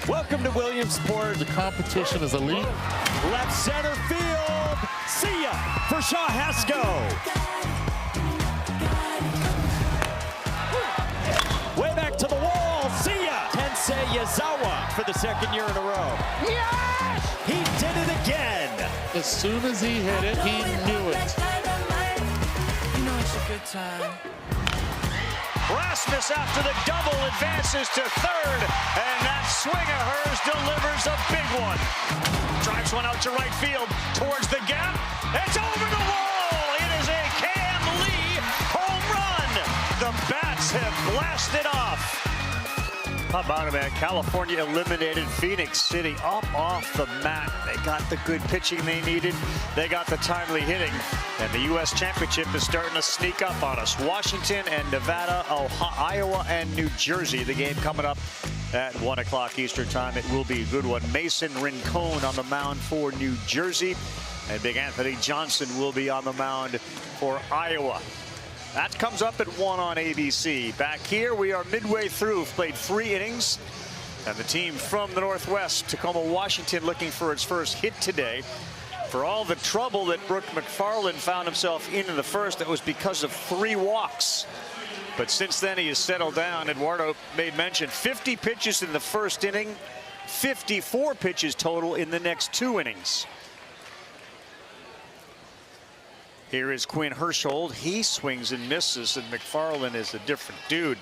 Welcome to Williamsport. The competition is elite. Left center field. See ya for Shaw Haskell. Way back to the wall. See ya. Tensei Yazawa for the second year in a row. Yes! He did it again. As soon as he hit it, he knew it. You know it's a good time. Rasmus after the double advances to third, and that swing of hers delivers a big one. Drives one out to right field towards the gap. It's over the wall. It is a Cam Lee home run. The bats have blasted off. How about it, man? California eliminated Phoenix City up off the mat. They got the good pitching they needed. They got the timely hitting. And the U.S. Championship is starting to sneak up on us. Washington and Nevada, Iowa and New Jersey. The game coming up at 1 o'clock Eastern time. It will be a good one. Mason Rincon on the mound for New Jersey. And Big Anthony Johnson will be on the mound for Iowa. That comes up at 1 on ABC. Back here, we are midway through. We've played 3 innings. And the team from the Northwest, Tacoma, Washington, looking for its first hit today. For all the trouble that Brooke McFarland found himself in the first, that was because of 3 walks. But since then, he has settled down. Eduardo made mention, 50 pitches in the first inning, 54 pitches total in the next 2 innings. Here is Quinn Hershold. He swings and misses, and McFarland is a different dude.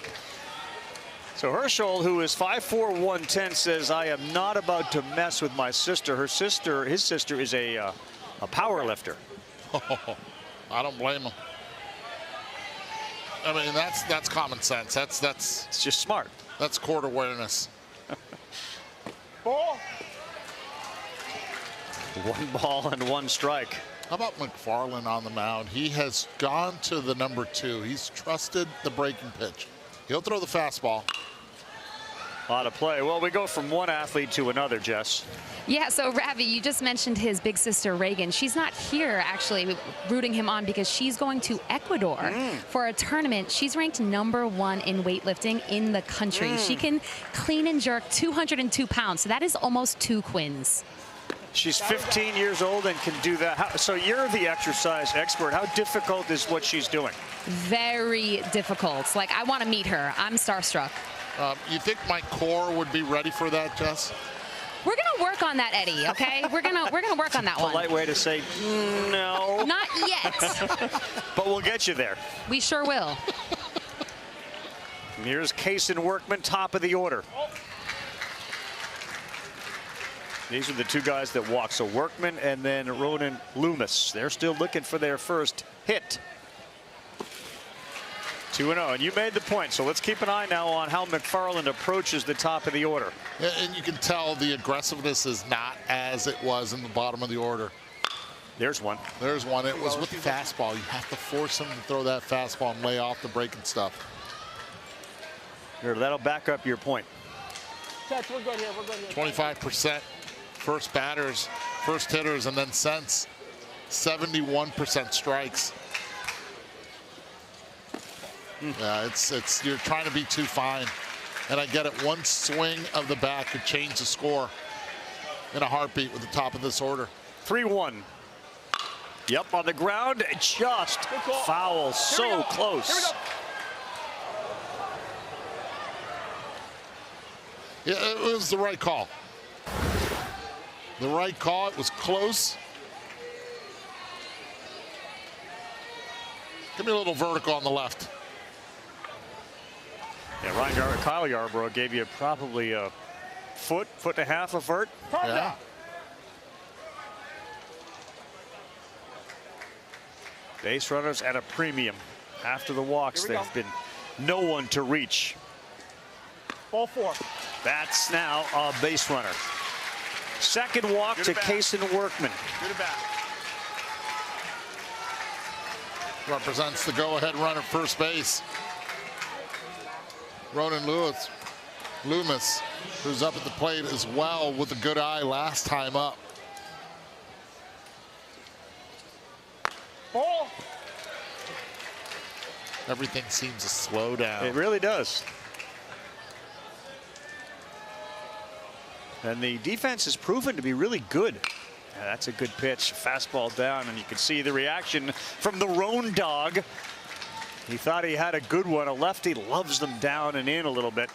So Hershold, who is 5'4", 110, says, I am not about to mess with my sister. His sister is a power lifter. I don't blame him. I mean, that's common sense. That's it's just smart. That's court awareness. Ball. 1 ball and 1 strike. How about McFarland on the mound? He has gone to the number 2. He's trusted the breaking pitch. He'll throw the fastball. A lot of play. Well, we go from one athlete to another, Jess. Yeah, so Ravi, you just mentioned his big sister Reagan. She's not here actually rooting him on because she's going to Ecuador for a tournament. She's ranked #1 in weightlifting in the country. She can clean and jerk 202 pounds. So that is almost 2 Quins. She's 15 years old and can do that. So you're the exercise expert. How difficult is what she's doing? Very difficult. Like, I want to meet her. I'm starstruck. You think my core would be ready for that, Jess? We're gonna work on that, Eddie. Okay, we're gonna work on that one. Polite way to say no. Not yet. But we'll get you there. We sure will. And here's Kaysen Workman, top of the order. These are the 2 guys that walk. So Workman and then Ronan Loomis. They're still looking for their first hit. 2-0, and you made the point. So let's keep an eye now on how McFarland approaches the top of the order. And you can tell the aggressiveness is not as it was in the bottom of the order. There's one. There's one. It was with the fastball. You have to force him to throw that fastball and lay off the breaking stuff. Here, that'll back up your point. Catch, we're good here. We're good here. 25% first batters, first hitters, and then since 71% strikes. Yeah, it's you're trying to be too fine, and I get it. 1 swing of the bat could change the score in a heartbeat with the top of this order. 3-1. Yep, on the ground, just foul, so close. Yeah, it was the right call. The right call. It was close. Give me a little vertical on the left. Yeah, Kyle Yarborough gave you probably a foot and a half of vert. Yeah. Base runners at a premium. After the walks, they've been no one to reach. Ball 4. That's now a base runner. Second walk to Kaysen Workman. Represents the go-ahead run at first base. Ronan Loomis, who's up at the plate as well with a good eye last time up. Ball. Everything seems to slow down. It really does. And the defense has proven to be really good. Yeah, that's a good pitch. Fastball down, and you can see the reaction from the Roan dog. He thought he had a good one. A lefty loves them down and in a little bit.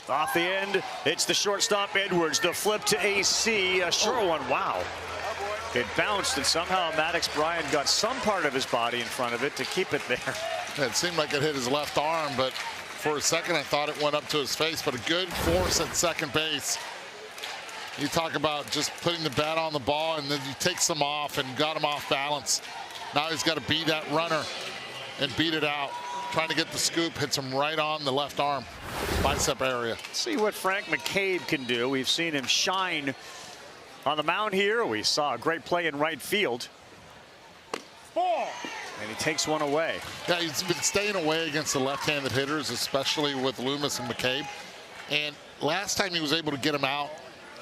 Off the end, it's the shortstop Edwards. The flip to AC, a short one. Wow. It bounced, and somehow Maddox Bryant got some part of his body in front of it to keep it there. Yeah, it seemed like it hit his left arm, but for a second I thought it went up to his face. But a good force at second base. You talk about just putting the bat on the ball, and then you take some off and got him off balance. Now he's got to beat that runner and beat it out. trying to get the scoop, hits him right on the left arm, bicep area. See what Frank McCabe can do. We've seen him shine on the mound here. We saw a great play in right field. And he takes one away. Yeah, he's been staying away against the left-handed hitters, especially with Loomis and McCabe. And last time he was able to get him out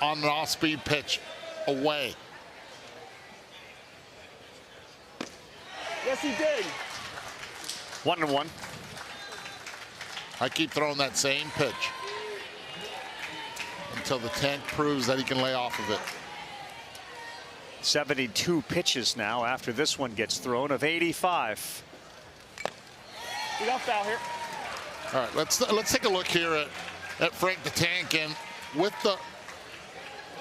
on an off-speed pitch away. Yes, he did. 1-1. I keep throwing that same pitch until the tank proves that he can lay off of it. 72 pitches now after this one gets thrown of 85. We got foul here. All right, let's take a look here at Frank the Tank, and with the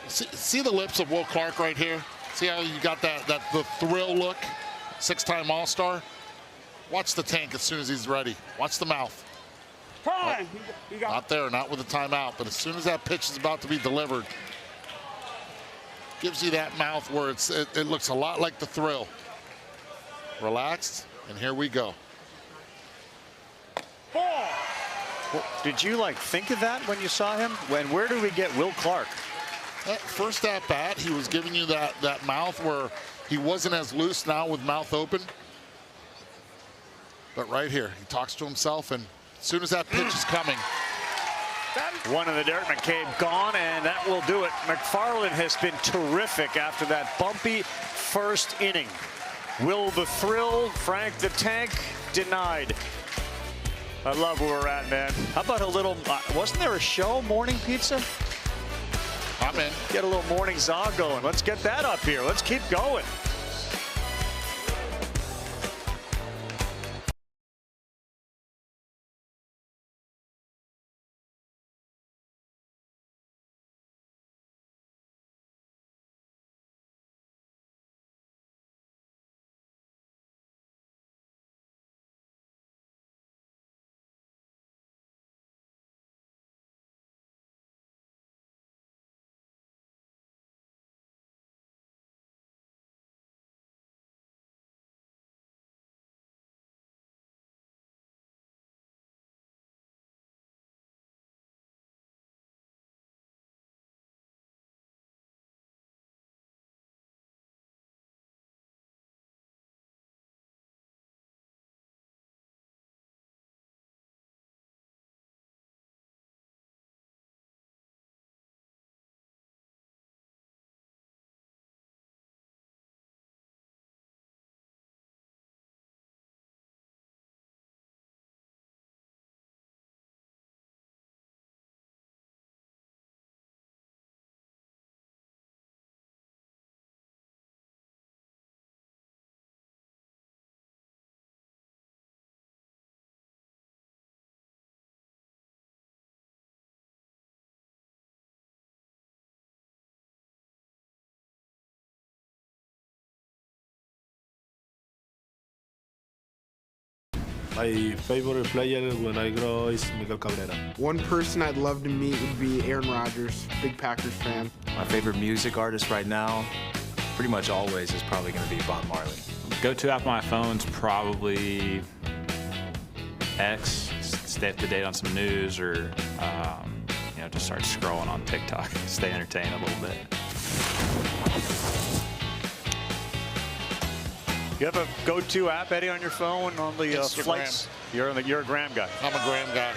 see the lips of Will Clark right here. See how you got the thrill look, 6-time All-Star. Watch the Tank as soon as he's ready. Watch the mouth. Time. Not there, not with the timeout, but as soon as that pitch is about to be delivered, gives you that mouth where it looks a lot like the thrill. Relaxed, and here we go. Ball. Well, did you think of that when you saw him? Where do we get Will Clark? First at bat, he was giving you that mouth where he wasn't as loose now with mouth open. But right here, he talks to himself, and as soon as that pitch is coming. One in the dirt, McCabe gone, and that will do it. McFarland has been terrific after that bumpy first inning. Will the thrill, Frank the Tank, denied. I love where we're at, man. How about a little, wasn't there a show, Morning Pizza? I'm in. Get a little morning za going. Let's get that up here. Let's keep going. My favorite player when I grow is Miguel Cabrera. One person I'd love to meet would be Aaron Rodgers, big Packers fan. My favorite music artist right now, pretty much always, is probably going to be Bob Marley. Go-to app on my phone's probably X. Stay up to date on some news, or just start scrolling on TikTok. Stay entertained a little bit. You have a go-to app, Eddie, on your phone on the flights? You're a Gram guy. I'm a Gram guy.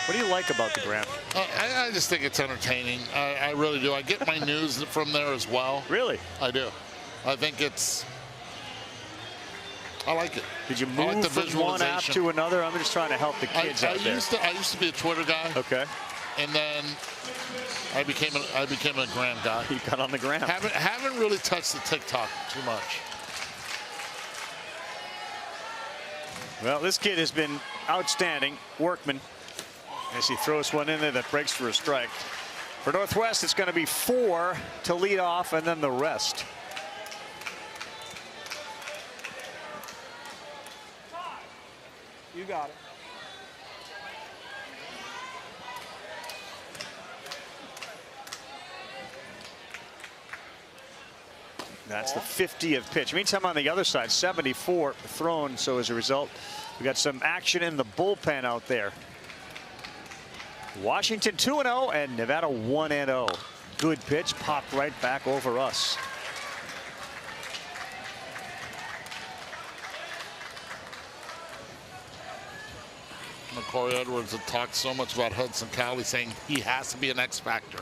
What do you like about the Gram? I just think it's entertaining. I really do. I get my news from there as well. Really? I do. I think I like it. Did you move from one app to another? I'm just trying to help the kids out there. I used to be a Twitter guy. Okay. And then I became a Gram guy. You got on the Gram. Haven't really touched the TikTok too much. Well, this kid has been outstanding. Workman, as he throws one in there that breaks for a strike. For Northwest, it's going to be 4 to lead off, and then the rest. You got it. That's the 50th pitch. Meantime, on the other side, 74 thrown. So as a result, We got some action in the bullpen out there. Washington 2-0 and Nevada 1-0. Good pitch, popped right back over us. Corey Edwards had talked so much about Hudson Cowley, saying he has to be an X factor.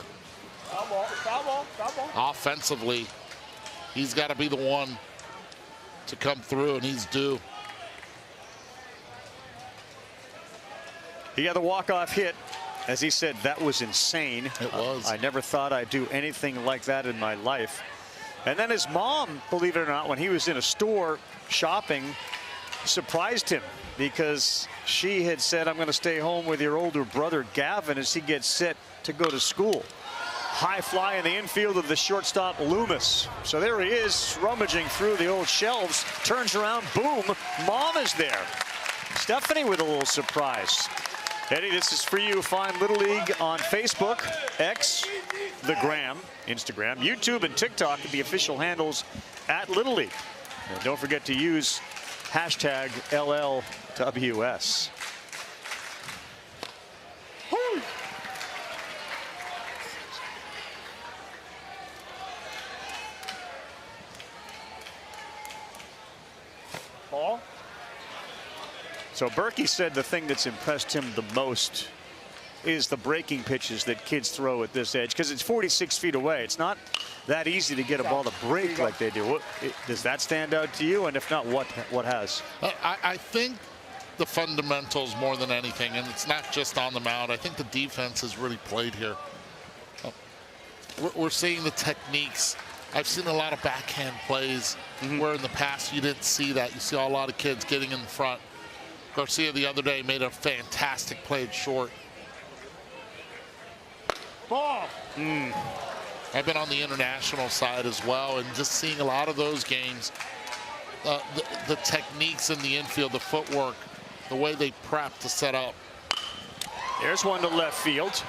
Foul ball. Offensively, he's got to be the one to come through, and he's due. He had the walk-off hit. As he said, that was insane. It was. I never thought I'd do anything like that in my life. And then his mom, believe it or not, when he was in a store shopping, surprised him because she had said, I'm going to stay home with your older brother, Gavin, as he gets set to go to school. High fly in the infield of the shortstop, Loomis. So there he is, rummaging through the old shelves, turns around, boom, Mom is there. Stephanie with a little surprise. Eddie, this is for you. Find Little League on Facebook, X, the Gram, Instagram, YouTube, and TikTok, the official handles at Little League. And don't forget to use hashtag LLWS. Ball. So Berkey said the thing that's impressed him the most is the breaking pitches that kids throw at this edge, because it's 46 feet away. It's not that easy to get a ball to break like they do. Does that stand out to you? And if not, what has? I think the fundamentals more than anything, and it's not just on the mound. I think the defense has really played here. We're seeing the techniques. I've seen a lot of backhand plays where in the past you didn't see that. You saw a lot of kids getting in the front. Garcia the other day made a fantastic play at short. Ball. I've been on the international side as well, and just seeing a lot of those games, the techniques in the infield, the footwork, the way they prep to set up. There's one to left field.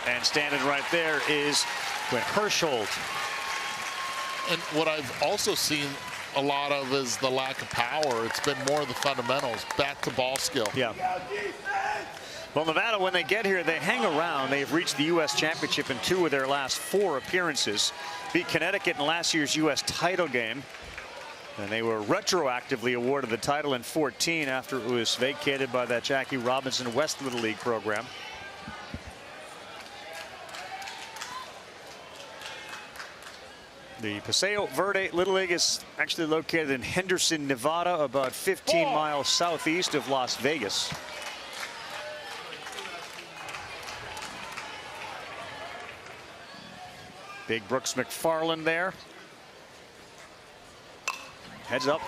And standing right there is Quinn Hershold. And what I've also seen a lot of is the lack of power. It's been more of the fundamentals, back to ball skill. Yeah. Well, Nevada, when they get here, they hang around. They've reached the U.S. Championship in 2 of their last 4 appearances. Beat Connecticut in last year's U.S. title game. And they were retroactively awarded the title in 14 after it was vacated by that Jackie Robinson West Little League program. The Paseo Verde Little League is actually located in Henderson, Nevada, about 15 miles southeast of Las Vegas. Big Brooks McFarland there. Heads up.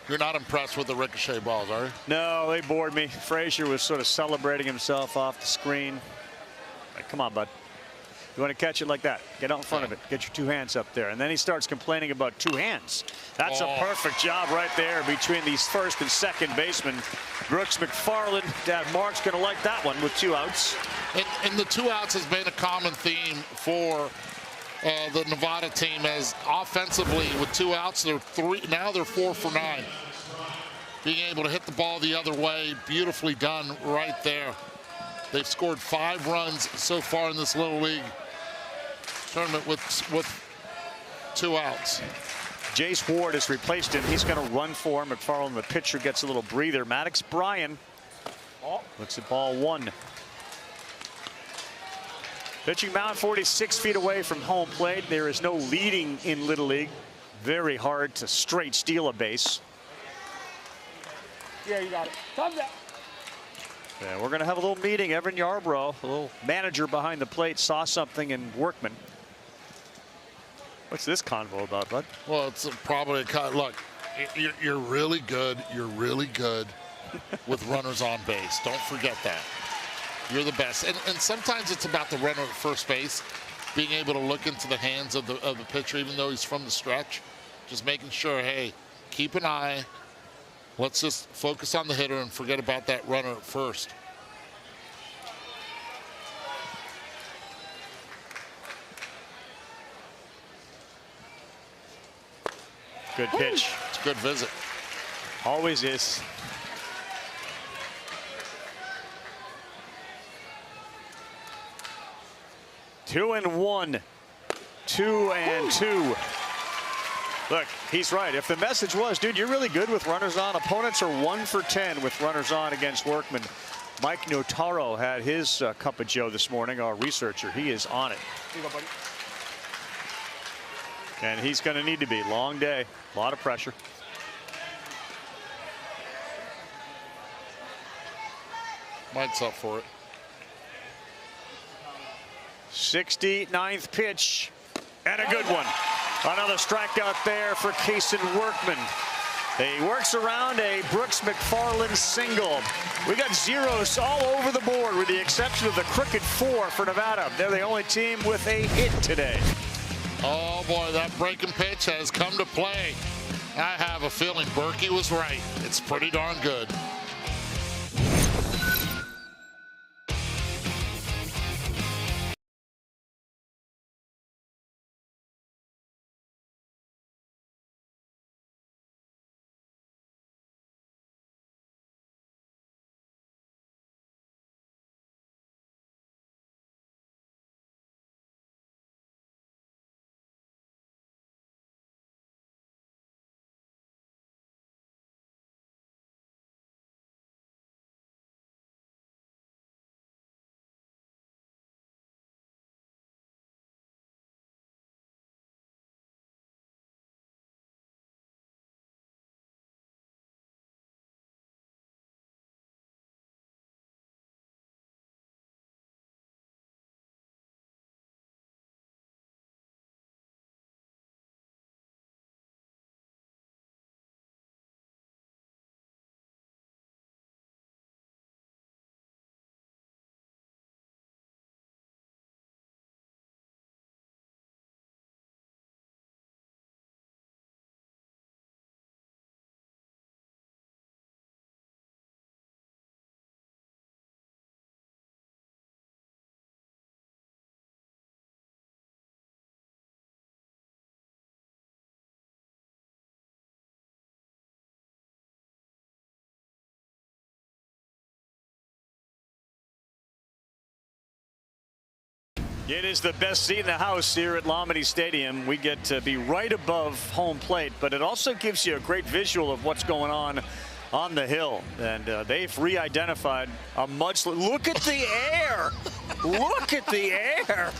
You're not impressed with the ricochet balls, are you? No, they bored me. Frazier was sort of celebrating himself off the screen. Like, come on, bud. You want to catch it like that? Get out in front of it. Get your 2 hands up there. And then he starts complaining about 2 hands. That's a perfect job right there between these first and second basemen. Brooks McFarland. Dad Mark's going to like that one with 2 outs. And the 2 outs has been a common theme for the Nevada team, as offensively with 2 outs, now they're 4 for 9. Being able to hit the ball the other way, beautifully done right there. They've scored 5 runs so far in this Little League tournament with 2 outs. Jace Ward has replaced him. He's going to run for McFarland. The pitcher gets a little breather. Maddox Bryan looks at ball 1. Pitching mound 46 feet away from home plate. There is no leading in Little League. Very hard to straight steal a base. Yeah, you got it. Thumbs up. Yeah, we're going to have a little meeting. Evan Yarbrough, a little manager behind the plate, saw something in Workman. What's this convo about, bud? Well, it's probably a look. You're really good. You're really good with runners on base. Don't forget that. You're the best. And sometimes it's about the runner at first base being able to look into the hands of the pitcher, even though he's from the stretch. Just making sure, hey, keep an eye. Let's just focus on the hitter and forget about that runner at first. Good pitch. It's a good visit. Always is. Two and one. 2 and 2. Look, he's right. If the message was, dude, you're really good with runners on. Opponents are 1 for 10 with runners on against Workman. Mike Notaro had his cup of joe this morning, our researcher. He is on it. Here you go, buddy. And he's going to need to be. Long day. A lot of pressure. Mike's up for it. 69th pitch. And a good one. Another strikeout there for Kaysen Workman. He works around a Brooks McFarland single. We got zeros all over the board with the exception of the crooked 4 for Nevada. They're the only team with a hit today. Oh boy, that breaking pitch has come to play. I have a feeling Berkey was right. It's pretty darn good. It is the best seat in the house here at Lomity Stadium. We get to be right above home plate, but it also gives you a great visual of what's going on the hill. And they've re-identified a mudslide. Look at the air. Look at the air.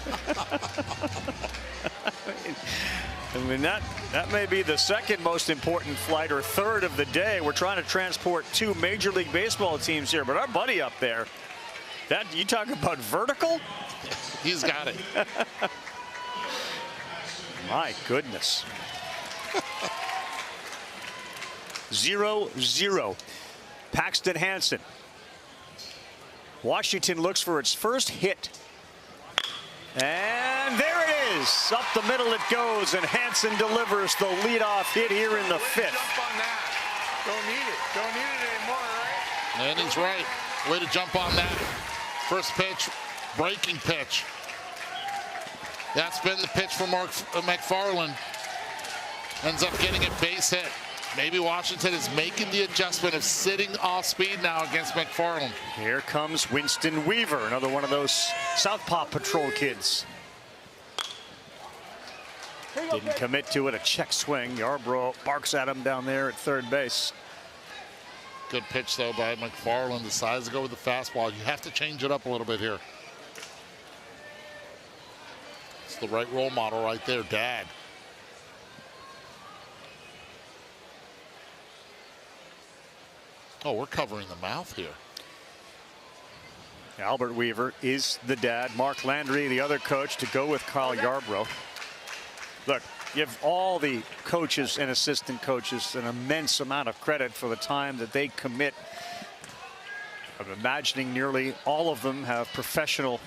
I mean, that may be the second most important flight or third of the day. We're trying to transport 2 Major League Baseball teams here, but our buddy up there, that you talk about vertical? He's got it. My goodness. 0-0. Paxton Hansen. Washington looks for its first hit. And there it is. Up the middle it goes, and Hansen delivers the leadoff hit here in the 5th. Jump on that. Don't need it. Don't need it anymore, right? And he's right. Way to jump on that. First pitch, breaking pitch. That's been the pitch for McFarland. Ends up getting a base hit. Maybe Washington is making the adjustment of sitting off speed now against McFarland. Here comes Winston Weaver, another one of those Southpaw Patrol kids. Didn't commit to it, a check swing. Yarbrough barks at him down there at third base. Good pitch, though, by McFarland. Decides to go with the fastball. You have to change it up a little bit here. It's the right role model right there, Dad. Oh, we're covering the mouth here. Albert Weaver is the dad. Mark Landry, the other coach, to go with Carl Yarbrough. Look, give all the coaches and assistant coaches an immense amount of credit for the time that they commit. I'm imagining nearly all of them have professional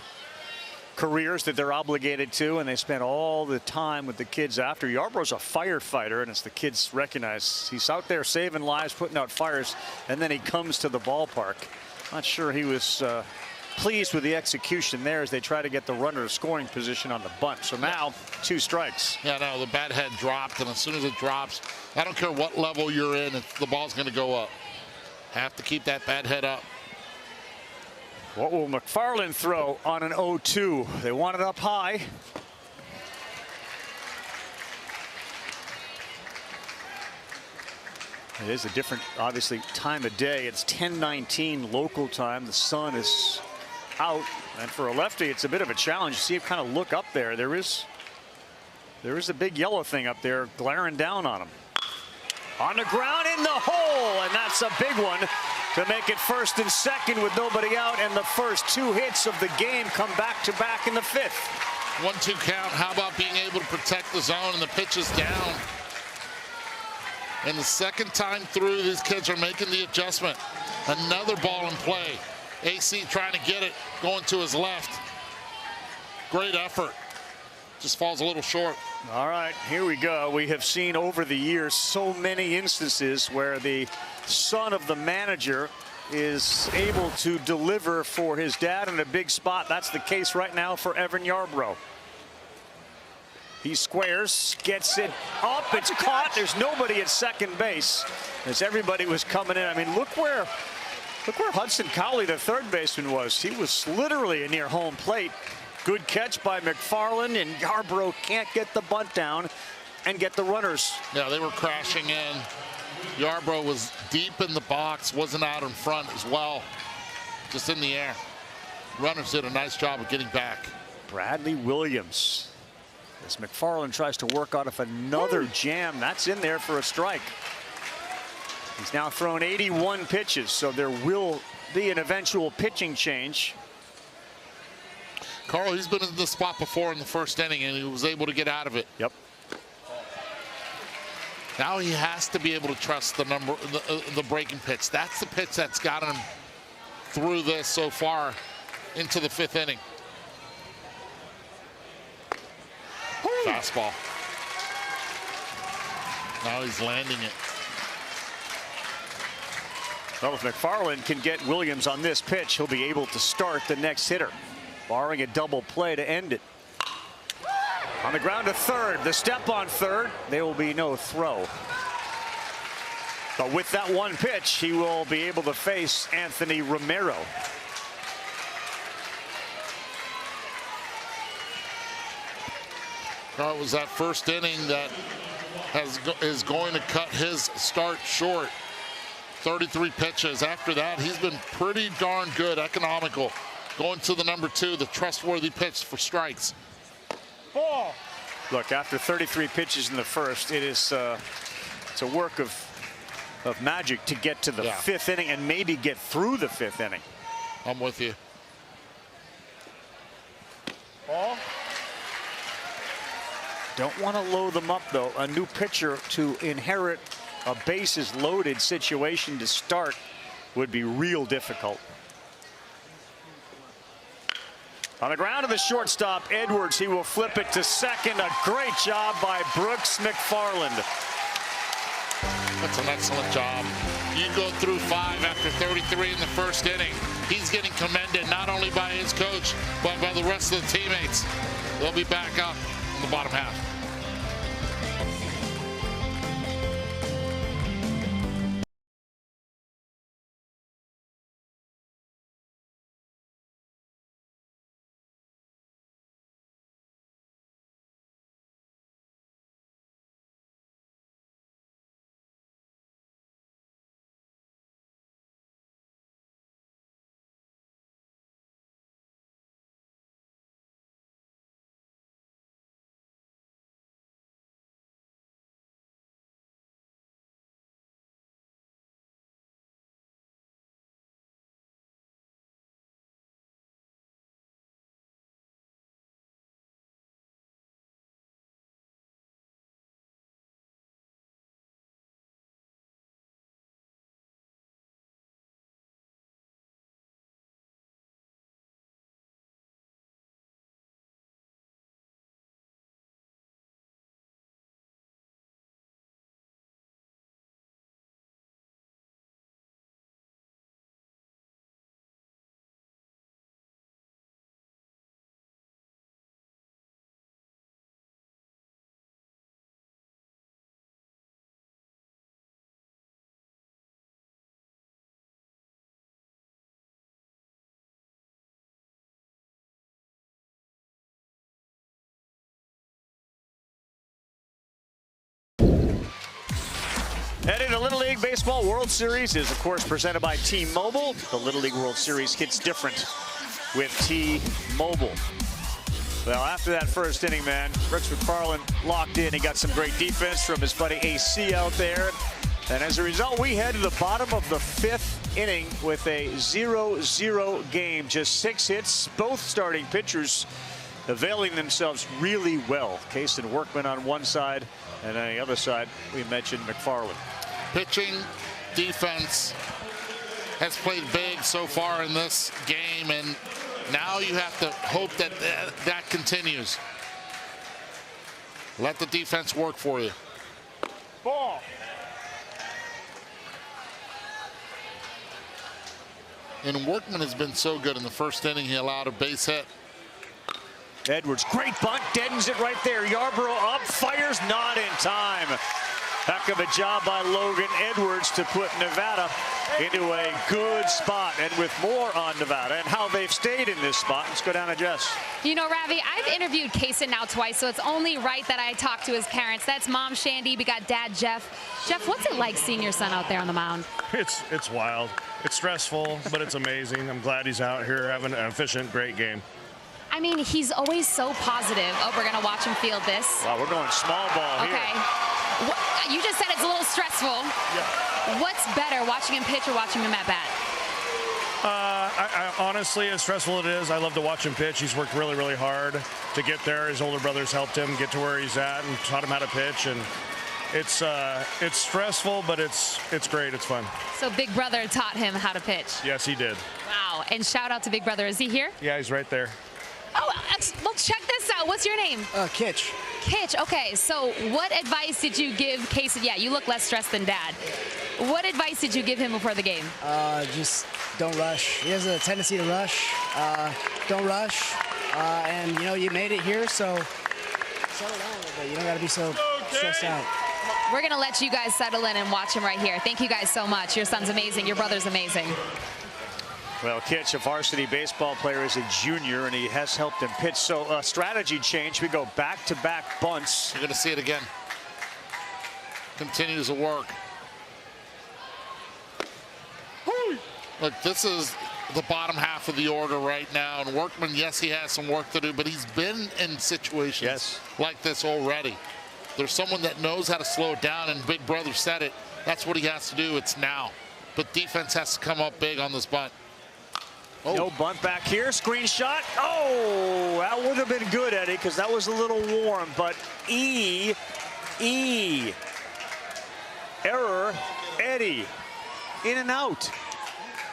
careers that they're obligated to, and they spend all the time with the kids after. Yarbrough's a firefighter, and as the kids recognize, he's out there saving lives, putting out fires, and then he comes to the ballpark. Not sure he was pleased with the execution there as they try to get the runner in scoring position on the bunt. So now 2 strikes. Yeah, no, the bat head dropped, and as soon as it drops, I don't care what level you're in, the ball's going to go up. Have to keep that bat head up. What will McFarland throw on an 0-2? They want it up high. It is a different, obviously, time of day. It's 10:19 local time. The sun is out, and for a lefty, it's a bit of a challenge. You see him kind of look up there. There is a big yellow thing up there glaring down on him. On the ground in the hole, and that's a big one to make it first and second with nobody out, and the first 2 hits of the game come back-to-back in the 5th. 1-2 count. How about being able to protect the zone and the pitch is down? And the second time through, these kids are making the adjustment. Another ball in play. AC trying to get it, going to his left. Great effort. Just falls a little short. All right, here we go. We have seen over the years so many instances where the son of the manager is able to deliver for his dad in a big spot. That's the case right now for Evan Yarbrough. He squares, gets it up, it's caught. There's nobody at second base as everybody was coming in. I mean, look where Hudson Cowley, the third baseman, was. He was literally near home plate. Good catch by McFarland, and Yarbrough can't get the bunt down and get the runners. Yeah, they were crashing in. Yarbrough was deep in the box, wasn't out in front as well, just in the air. Runners did a nice job of getting back. Bradley Williams. As McFarland tries to work out of another jam, that's in there for a strike. He's now thrown 81 pitches, so there will be an eventual pitching change. Carl, he's been in this spot before in the first inning, and he was able to get out of it. Yep. Now he has to be able to trust the breaking pitch. That's the pitch that's got him through this so far into the 5th inning. Fastball. Now he's landing it. Well, if McFarland can get Williams on this pitch, he'll be able to start the next hitter, barring a double play to end it. On the ground to third, the step on third, there will be no throw. But with that one pitch, he will be able to face Anthony Romero. It was that first inning that is going to cut his start short. 33 pitches. After that, he's been pretty darn good, economical. Going to the number 2, the trustworthy pitch for strikes. Ball. Look, after 33 pitches in the first, it's a work of magic to get to the 5th inning and maybe get through the 5th inning. I'm with you. Ball. Don't want to load them up, though. A new pitcher to inherit a bases loaded situation to start would be real difficult. On the ground to the shortstop, Edwards. He will flip it to second. A great job by Brooks McFarland. That's an excellent job. You go through 5 after 33 in the first inning. He's getting commended not only by his coach, but by the rest of the teammates. They'll be back up in the bottom half. And in the Little League Baseball World Series is, of course, presented by T-Mobile. The Little League World Series hits different with T-Mobile. Well, after that first inning, man, Brooks McFarland locked in. He got some great defense from his buddy AC out there. And as a result, we head to the bottom of the 5th inning with a 0-0 game. Just 6 hits, both starting pitchers availing themselves really well. Case and Workman on one side, and on the other side, we mentioned McFarland. Pitching, defense has played big so far in this game, and now you have to hope that that continues. Let the defense work for you. Ball. And Workman has been so good in the first inning. He allowed a base hit. Edwards, great bunt, deadens it right there. Yarborough up, fires, not in time. Heck of a job by Logan Edwards to put Nevada into a good spot. And with more on Nevada and how they've stayed in this spot, let's go down to Jess. You know, Ravi, I've interviewed Kaysen now twice, so it's only right that I talk to his parents. That's Mom Shandy. We got Dad Jeff. Jeff, what's it like seeing your son out there on the mound? It's wild. It's stressful, but it's amazing. I'm glad he's out here having an efficient, great game. I mean, he's always so positive. Oh, we're going to watch him field this. Wow, we're going small ball here. Okay. You just said it's a little stressful. Yeah. What's better, watching him pitch or watching him at bat? I honestly, as stressful it is, I love to watch him pitch. He's worked really, really hard to get there. His older brothers helped him get to where he's at and taught him how to pitch. And it's stressful, but it's great. It's fun. So Big Brother taught him how to pitch. Yes, he did. Wow. And shout out to Big Brother. Is he here? Yeah, he's right there. Oh, well, check this out. What's your name? Kitch. Kitch. Okay, so what advice did you give Kaysen? Yeah, you look less stressed than Dad. What advice did you give him before the game? Just don't rush. He has a tendency to rush. Don't rush. And, you know, you made it here, so settle down a little bit. You don't got to be so stressed out. We're going to let you guys settle in and watch him right here. Thank you guys so much. Your son's amazing. Your brother's amazing. Well, Kitch, a varsity baseball player, is a junior, and he has helped him pitch. So a strategy change. We go back-to-back bunts. You're going to see it again. Continues to work. Look, this is the bottom half of the order right now. And Workman, yes, he has some work to do, but he's been in situations like this already. There's someone that knows how to slow it down, and Big Brother said it. That's what he has to do. It's now. But defense has to come up big on this bunt. Oh. No bunt back here. Screen shot. Oh, that would have been good, Eddie, because that was a little warm. But error, Eddie. In and out.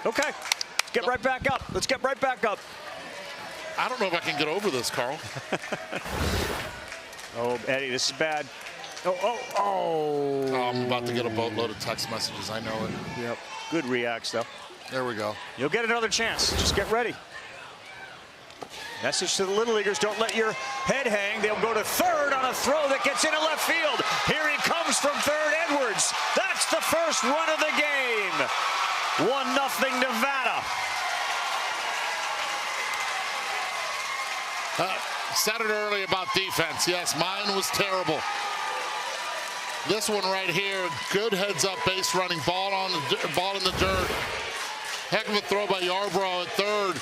Okay. Let's get right back up. Let's get right back up. I don't know if I can get over this, Carl. Oh, Eddie, this is bad. Oh, I'm about to get a boatload of text messages. I know it. Yep. Good reacts, though. There we go. You'll get another chance. Just get ready. Message to the Little Leaguers, don't let your head hang. They'll go to third on a throw that gets into left field. Here he comes from third, Edwards. That's the first run of the game. 1-0 Nevada. Said it early about defense. Yes, mine was terrible. This one right here, good heads-up base running, ball in the dirt. Heck of a throw by Yarborough at third,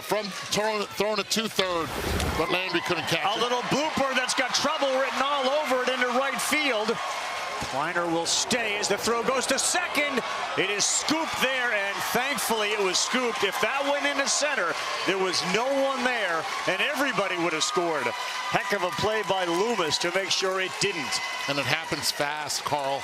from throwing it to third, but Landry couldn't catch it. A little blooper that's got trouble written all over it into right field. Kleiner will stay as the throw goes to second. It is scooped there, and thankfully it was scooped. If that went into center, there was no one there, and everybody would have scored. Heck of a play by Loomis to make sure it didn't. And it happens fast, Carl.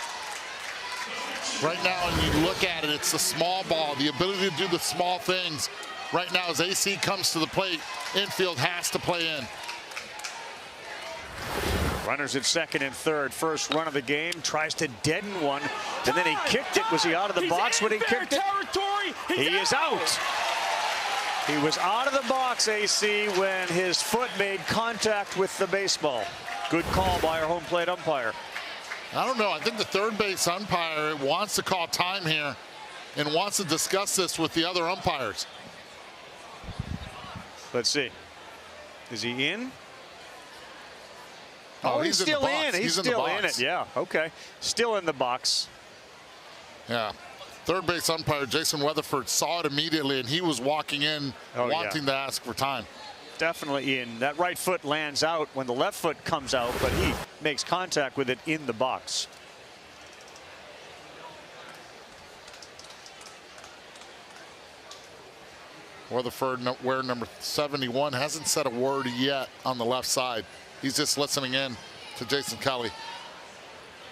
Right now, when you look at it, it's the small ball, the ability to do the small things. Right now, as AC comes to the plate, infield has to play in. Runners at second and third. First run of the game. Tries to deaden one. And then he kicked it. Was he out of the box when he kicked it? He is out. He was out of the box, AC, when his foot made contact with the baseball. Good call by our home plate umpire. I don't know. I think the third base umpire wants to call time here and wants to discuss this with the other umpires. Let's see. Is he in? Oh, he's still in. He's still in it. box. Yeah. Okay. Still in the box. Yeah. Third base umpire Jason Weatherford saw it immediately, and he was walking in wanting to ask for time. Definitely in. That right foot lands out when the left foot comes out, but he makes contact with it in the box. Weatherford, wearing number 71, hasn't said a word yet on the left side. He's just listening in to Jason Kelly.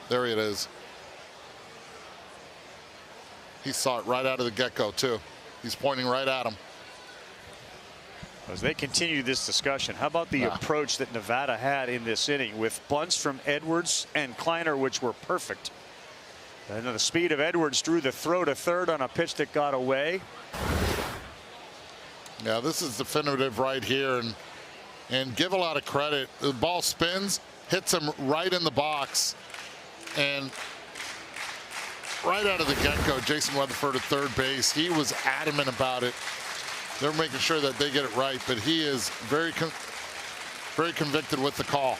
There it is. He saw it right out of the get-go, too. He's pointing right at him. As they continue this discussion, how about the approach that Nevada had in this inning with bunts from Edwards and Kleiner, which were perfect. And the speed of Edwards drew the throw to third on a pitch that got away. Yeah, this is definitive right here, and give a lot of credit. The ball spins, hits him right in the box, and right out of the get-go, Jason Weatherford at third base, he was adamant about it. They're making sure that they get it right, but he is very convicted with the call.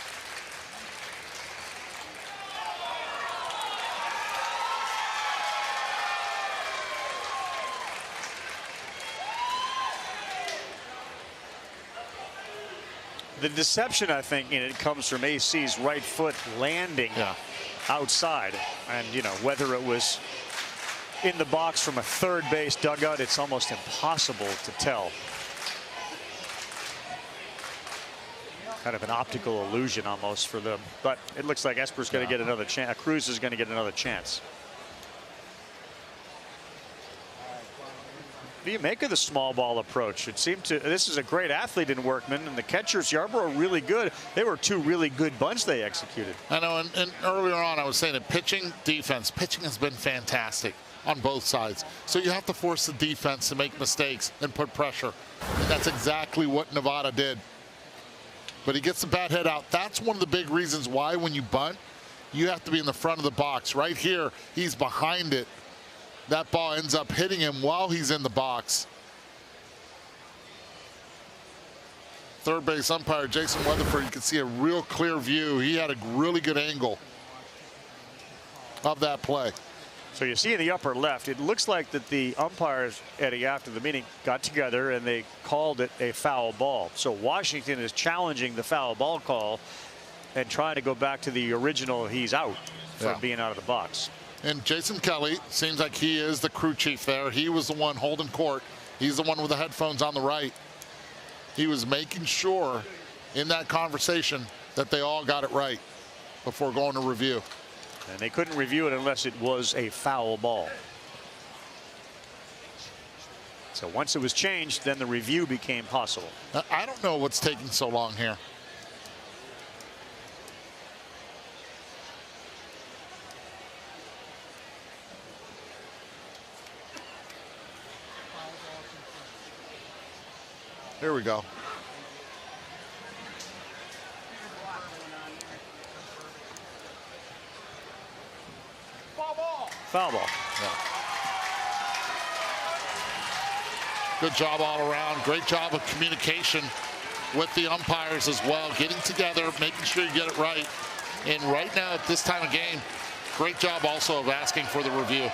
The deception, I think, in it comes from AC's right foot landing outside. And, you know, whether it was in the box from a third base dugout, it's almost impossible to tell. Kind of an optical illusion almost for them. But it looks like Esper's going to get another chance. Cruz is going to get another chance. What do you make of the small ball approach? It seemed to, this is a great athlete in Workman, and the catchers, Yarbrough, are really good. They were two really good bunts they executed. I know, and earlier on I was saying that pitching, defense, pitching has been fantastic on both sides. So you have to force the defense to make mistakes and put pressure. And that's exactly what Nevada did. But he gets the bat head out. That's one of the big reasons why when you bunt, you have to be in the front of the box. Right here, he's behind it. That ball ends up hitting him while he's in the box. Third base umpire Jason Weatherford, you can see a real clear view. He had a really good angle of that play. So you see in the upper left, it looks like that the umpires, Eddie, after the meeting got together and they called it a foul ball. So Washington is challenging the foul ball call and trying to go back to the original he's out from being out of the box. And Jason Kelly, seems like he is the crew chief there. He was the one holding court. He's the one with the headphones on the right. He was making sure in that conversation that they all got it right before going to review. And they couldn't review it unless it was a foul ball. So once it was changed, then the review became possible. I don't know what's taking so long here. Here we go. Foul ball. Yeah. Good job all around. Great job of communication with the umpires as well. Getting together, making sure you get it right. And right now at this time of game, great job also of asking for the review.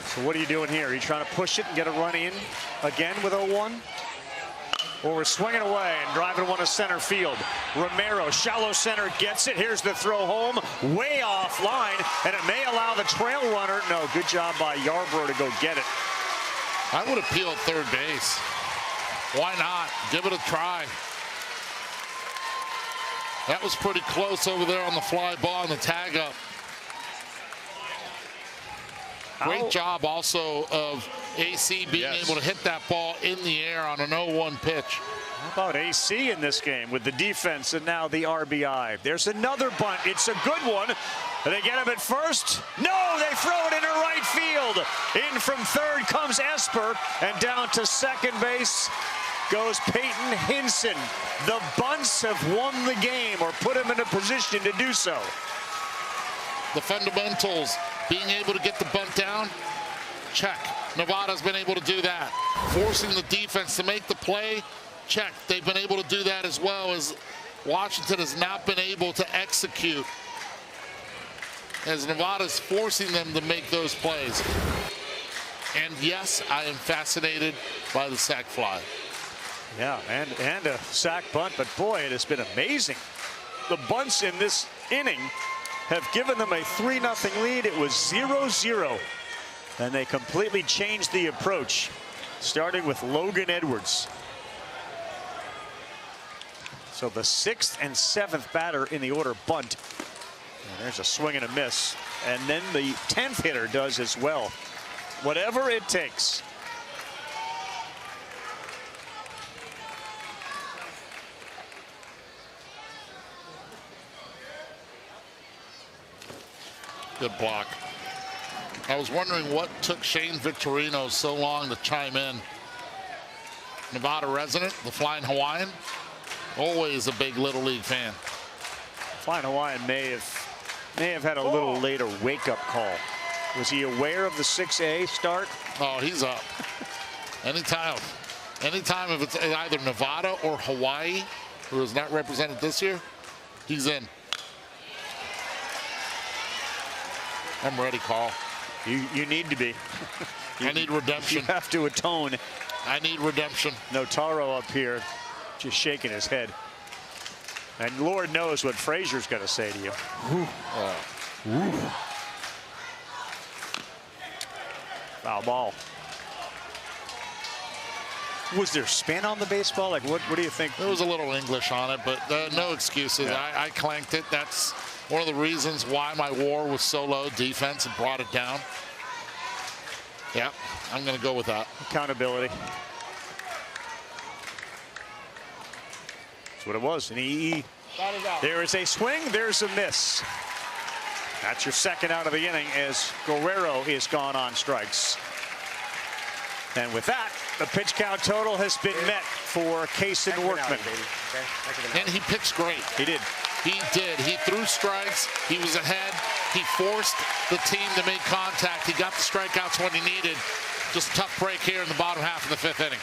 So what are you doing here? Are you trying to push it and get a run in again with 0-1? Or we're swinging away and driving one to center field. Romero, shallow center, gets it. Here's the throw home, way offline, and it may allow the trail runner. No, good job by Yarbrough to go get it. I would appeal at third base. Why not? Give it a try. That was pretty close over there on the fly ball and the tag up. Great job also of AC being able to hit that ball in the air on an 0-1 pitch. How about AC in this game with the defense and now the RBI? There's another bunt. It's a good one. They get him at first. No, they throw it into right field. In from third comes Esper, and down to second base goes Peyton Henderson. The bunts have won the game or put him in a position to do so. The fundamentals, being able to get the bunt down, check. Nevada's been able to do that. Forcing the defense to make the play, check. They've been able to do that as well as Washington has not been able to execute. as Nevada's forcing them to make those plays. And yes, I am fascinated by the sack fly. Yeah, and a sack bunt, but boy, it has been amazing. The bunts in this inning have given them a 3-0 lead. It was 0-0, and they completely changed the approach, starting with Logan Edwards. So the 6th and 7th batter in the order bunt. And there's a swing and a miss, and then the 10th hitter does as well. Whatever it takes. Good block. I was wondering what took Shane Victorino so long to chime in. Nevada resident, the Flying Hawaiian, always a big Little League fan. Flying Hawaiian may have had a little later wake-up call. Was he aware of the 6A start? Oh, he's up. Anytime if it's either Nevada or Hawaii, who is not represented this year, he's in. I'm ready, Carl. You need to be. I need redemption. You have to atone. I need redemption. Notaro up here just shaking his head. And Lord knows what Frazier's going to say to you. Foul ball. Was there spin on the baseball? Like, what do you think? There was a little English on it, but no excuses. Yeah. I clanked it. That's one of the reasons why my WAR was so low. Defense and brought it down. Yeah, I'm going to go with that. Accountability. That's what it was. An EE. There is a swing. There's a miss. That's your second out of the inning as Guerrero is gone on strikes. And with that, the pitch count total has been met for Kaysen Workman. And he pitched great. He did. He did. He threw strikes. He was ahead. He forced the team to make contact. He got the strikeouts when he needed. Just a tough break here in the bottom half of the 5th inning.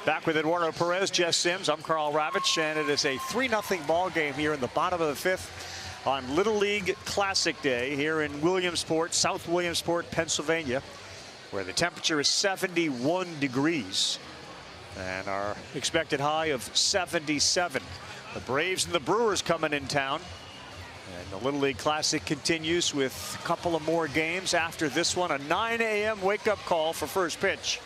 Back with Eduardo Perez, Jess Sims. I'm Carl Ravitch, and it is a 3-0 ball game here in the bottom of the 5th on Little League Classic Day here in Williamsport, South Williamsport, Pennsylvania, where the temperature is 71 degrees and our expected high of 77. The Braves and the Brewers coming in town. And the Little League Classic continues with a couple of more games after this one. A 9 a.m. wake-up call for first pitch.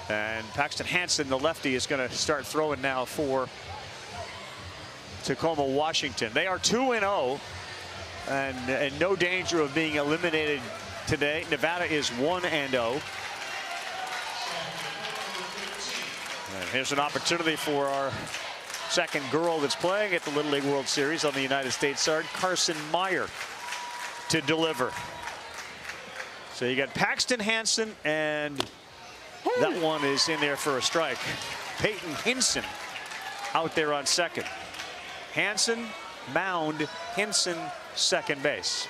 And Paxton Hansen, the lefty, is going to start throwing now for Tacoma, Washington. They are 2-0 and in no danger of being eliminated today. Nevada is 1-0. And here's an opportunity for our second girl that's playing at the Little League World Series on the United States side, Carson Meyer, to deliver. So you got Paxton Hansen, and that one is in there for a strike. Peyton Hinson out there on second. Hansen, mound, Hinson, second base.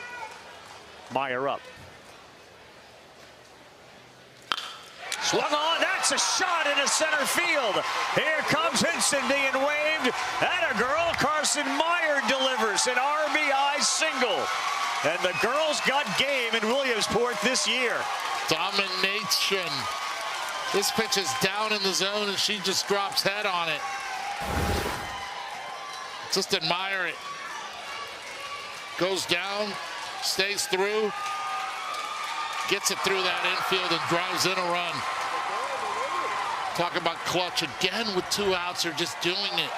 Meyer up. Swung on, that's a shot into center field. Here comes Hinson being waved. And a girl, Carson Meyer delivers an RBI single. And the girls got game in Williamsport this year. Domination. This pitch is down in the zone, and she just drops head on it. Just admire it. Goes down, stays through, gets it through that infield and drives in a run. Talk about clutch again with 2 outs. They're just doing it.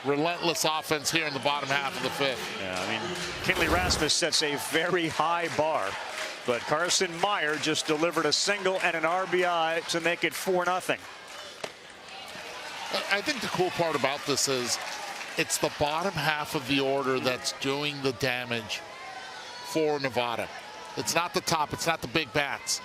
Relentless offense here in the bottom half of the 5th. Yeah, I mean, Kinley Rasmus sets a very high bar, but Carson Meyer just delivered a single and an RBI to make it 4-0. I think the cool part about this is it's the bottom half of the order that's doing the damage for Nevada. It's not the top, it's not the big bats.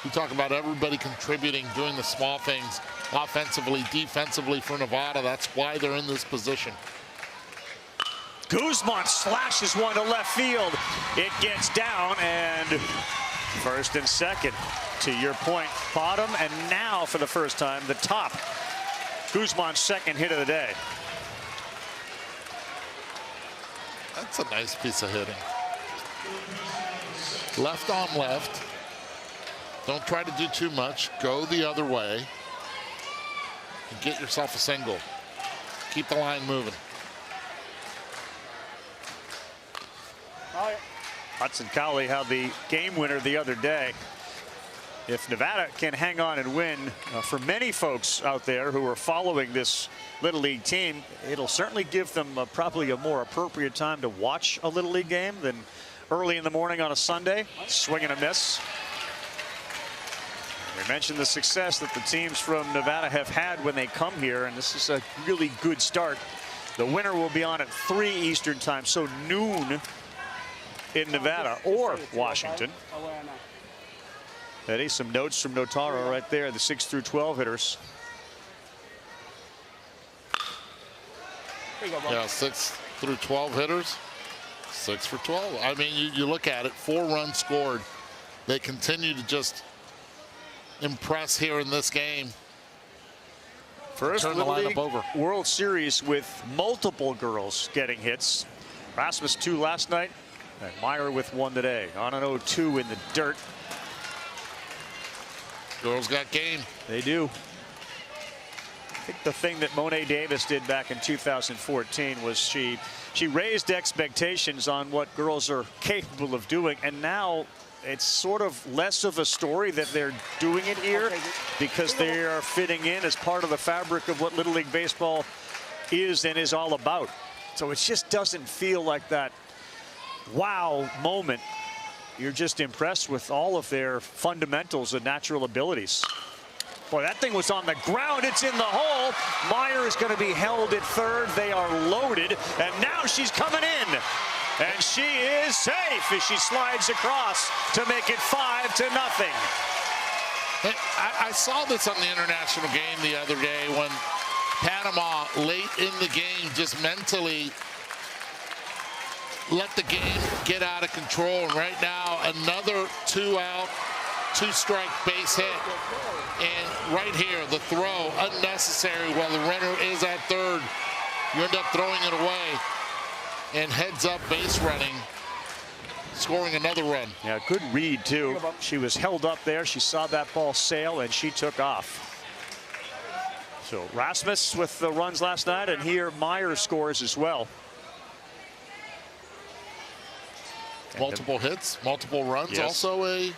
You talk about everybody contributing, doing the small things offensively, defensively for Nevada. That's why they're in this position. Guzman slashes one to left field. It gets down, and first and second, to your point, bottom, and now for the first time, the top. Guzman's second hit of the day. That's a nice piece of hitting. Left on left. Don't try to do too much. Go the other way and get yourself a single. Keep the line moving. Hudson Cowley had the game winner the other day. If Nevada can hang on and win, for many folks out there who are following this Little League team, it'll certainly give them probably a more appropriate time to watch a Little League game than early in the morning on a Sunday. Swing and a miss. We mentioned the success that the teams from Nevada have had when they come here, and this is a really good start. The winner will be on at 3 Eastern time, so noon in Nevada or Washington. Eddie, some notes from Notaro right there, the 6 through 12 hitters. Yeah, 6 through 12 hitters, 6 for 12. I mean, you look at it, 4 runs scored. They continue to just impress here in this game. First Little League World Series with multiple girls getting hits. Rasmus 2 last night, and Meyer with 1 today. On an 0-2 in the dirt. Girls got game. They do. I think the thing that Monet Davis did back in 2014 was she raised expectations on what girls are capable of doing, and now it's sort of less of a story that they're doing it here because they are fitting in as part of the fabric of what Little League Baseball is and is all about. So it just doesn't feel like that wow moment. You're just impressed with all of their fundamentals and natural abilities. Boy, that thing was on the ground. It's in the hole. Meyer is going to be held at third. They are loaded, and now she's coming in. And she is safe as she slides across to make it 5-0. I saw this on the international game the other day when Panama, late in the game, just mentally let the game get out of control. And right now, another 2-out, 2-strike base hit. And right here, the throw, unnecessary while the runner is at third. You end up throwing it away. And heads up base running, scoring another run. Yeah, good read too. She was held up there. She saw that ball sail and she took off. So Rasmus with the runs last night, and here Meyer scores as well. Multiple hits, multiple runs. Yes. Also a. You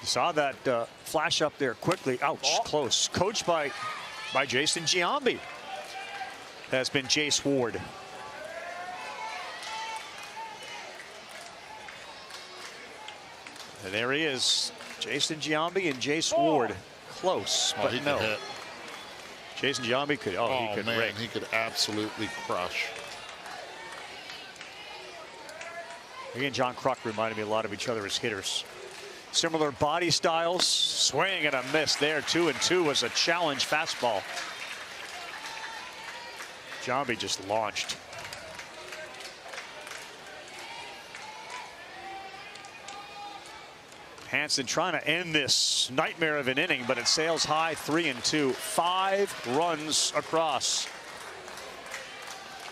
saw that flash up there quickly. Ouch, close. Coached by Jason Giambi. Has been Jace Ward. And there he is, Jason Giambi and Jace Ward. Close, but no. Hit. Jason Giambi could, he could rig. He could absolutely crush. Again, John Kruk reminded me a lot of each other as hitters. Similar body styles, swing and a miss there. 2-2 was a challenge fastball. Giambi just launched. Hansen trying to end this nightmare of an inning, but it sails high, 3-2. 5 runs across.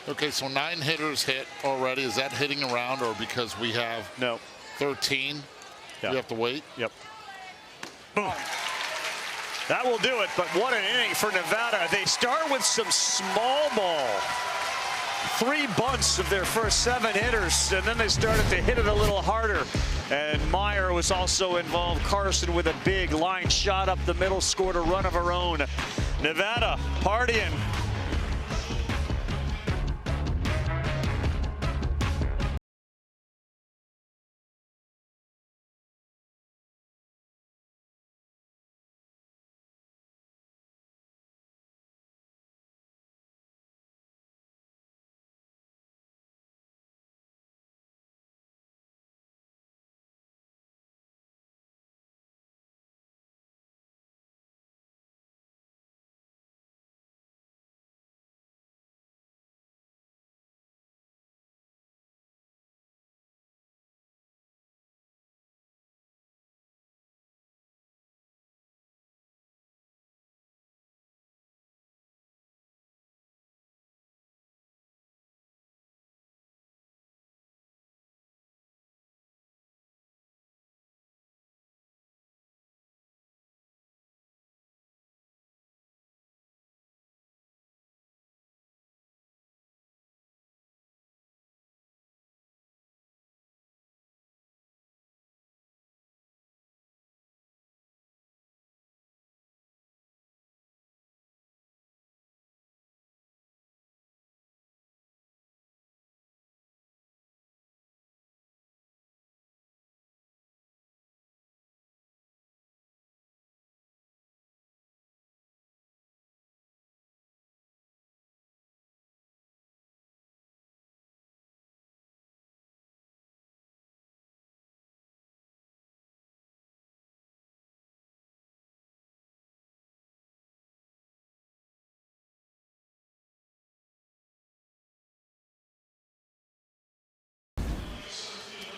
Okay, so 9 hitters hit already. Is that hitting around, or because we have 13? Yeah. We have to wait? Yep. Boom. That will do it, but what an inning for Nevada. They start with some small ball. 3 bunts of their first 7 hitters, and then they started to hit it a little harder. And Meyer was also involved. Carson with a big line shot up the middle, scored a run of her own. Nevada partying.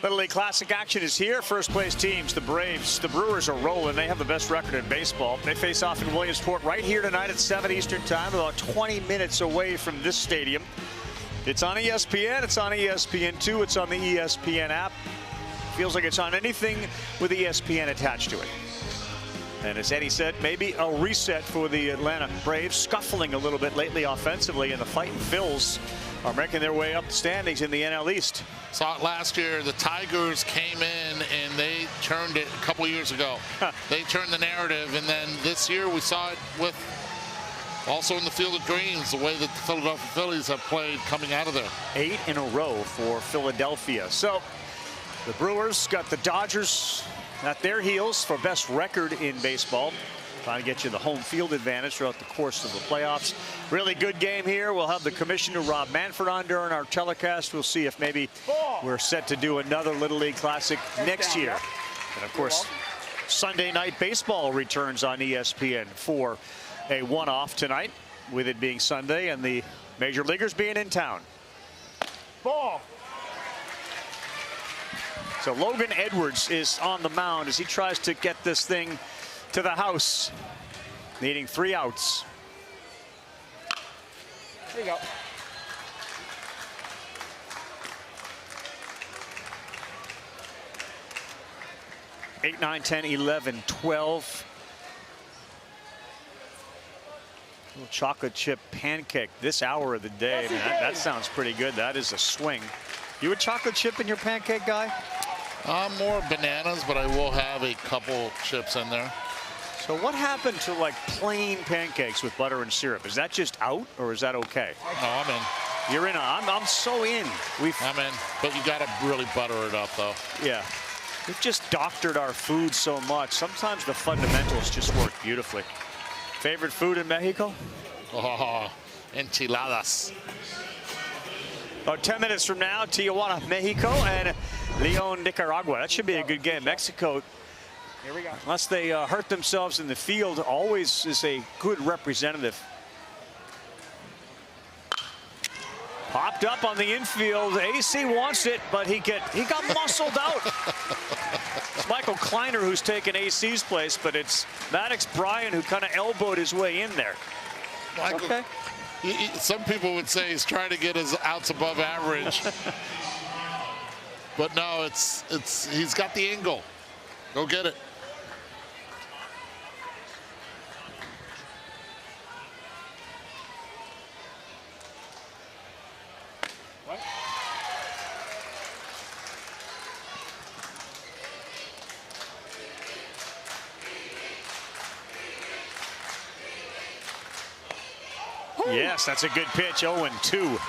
Little League Classic action is here. First place teams, the Braves. The Brewers are rolling. They have the best record in baseball. They face off in Williamsport right here tonight at 7 Eastern time, about 20 minutes away from this stadium. It's on ESPN. It's on ESPN2. It's on the ESPN app. Feels like it's on anything with ESPN attached to it. And as Eddie said, maybe a reset for the Atlanta Braves, scuffling a little bit lately offensively, and the Fighting Phils are making their way up the standings in the NL East. Saw it last year. The Tigers came in and they turned it a couple years ago. They turned the narrative, and then this year we saw it with also in the Field of Dreams, the way that the Philadelphia Phillies have played coming out of there. 8 in a row for Philadelphia. So the Brewers got the Dodgers at their heels for best record in baseball. Trying to get you the home field advantage throughout the course of the playoffs. Really good game here. We'll have the commissioner, Rob Manfred, on during our telecast. We'll see if maybe we're set to do another Little League Classic next year. And of course, Sunday Night Baseball returns on ESPN for a one-off tonight, with it being Sunday and the major leaguers being in town. Ball. So Logan Edwards is on the mound as he tries to get this thing to the house, needing 3 outs. There you go. Eight, 9, 10, 11, 12. Little chocolate chip pancake this hour of the day. Man, that sounds pretty good. That is a swing. You a chocolate chip in your pancake guy? More bananas, but I will have a couple chips in there. So what happened to like plain pancakes with butter and syrup? Is that just out, or is that okay? No, I'm in. You're in. I'm so in. I'm in, but you got to really butter it up, though. Yeah. We've just doctored our food so much. Sometimes the fundamentals just work beautifully. Favorite food in Mexico? Oh, enchiladas. About 10 minutes from now, Tijuana, Mexico, and León, Nicaragua. That should be a good game. Mexico, here we go. Unless they hurt themselves in the field, always is a good representative. Popped up on the infield. AC wants it, but he got muscled out. It's Michael Kleiner who's taken AC's place, but it's Maddox Bryan who kind of elbowed his way in there. Michael, okay. Some people would say he's trying to get his outs above average. But no, he's got the angle. Go get it. Yes, that's a good pitch. 0-2.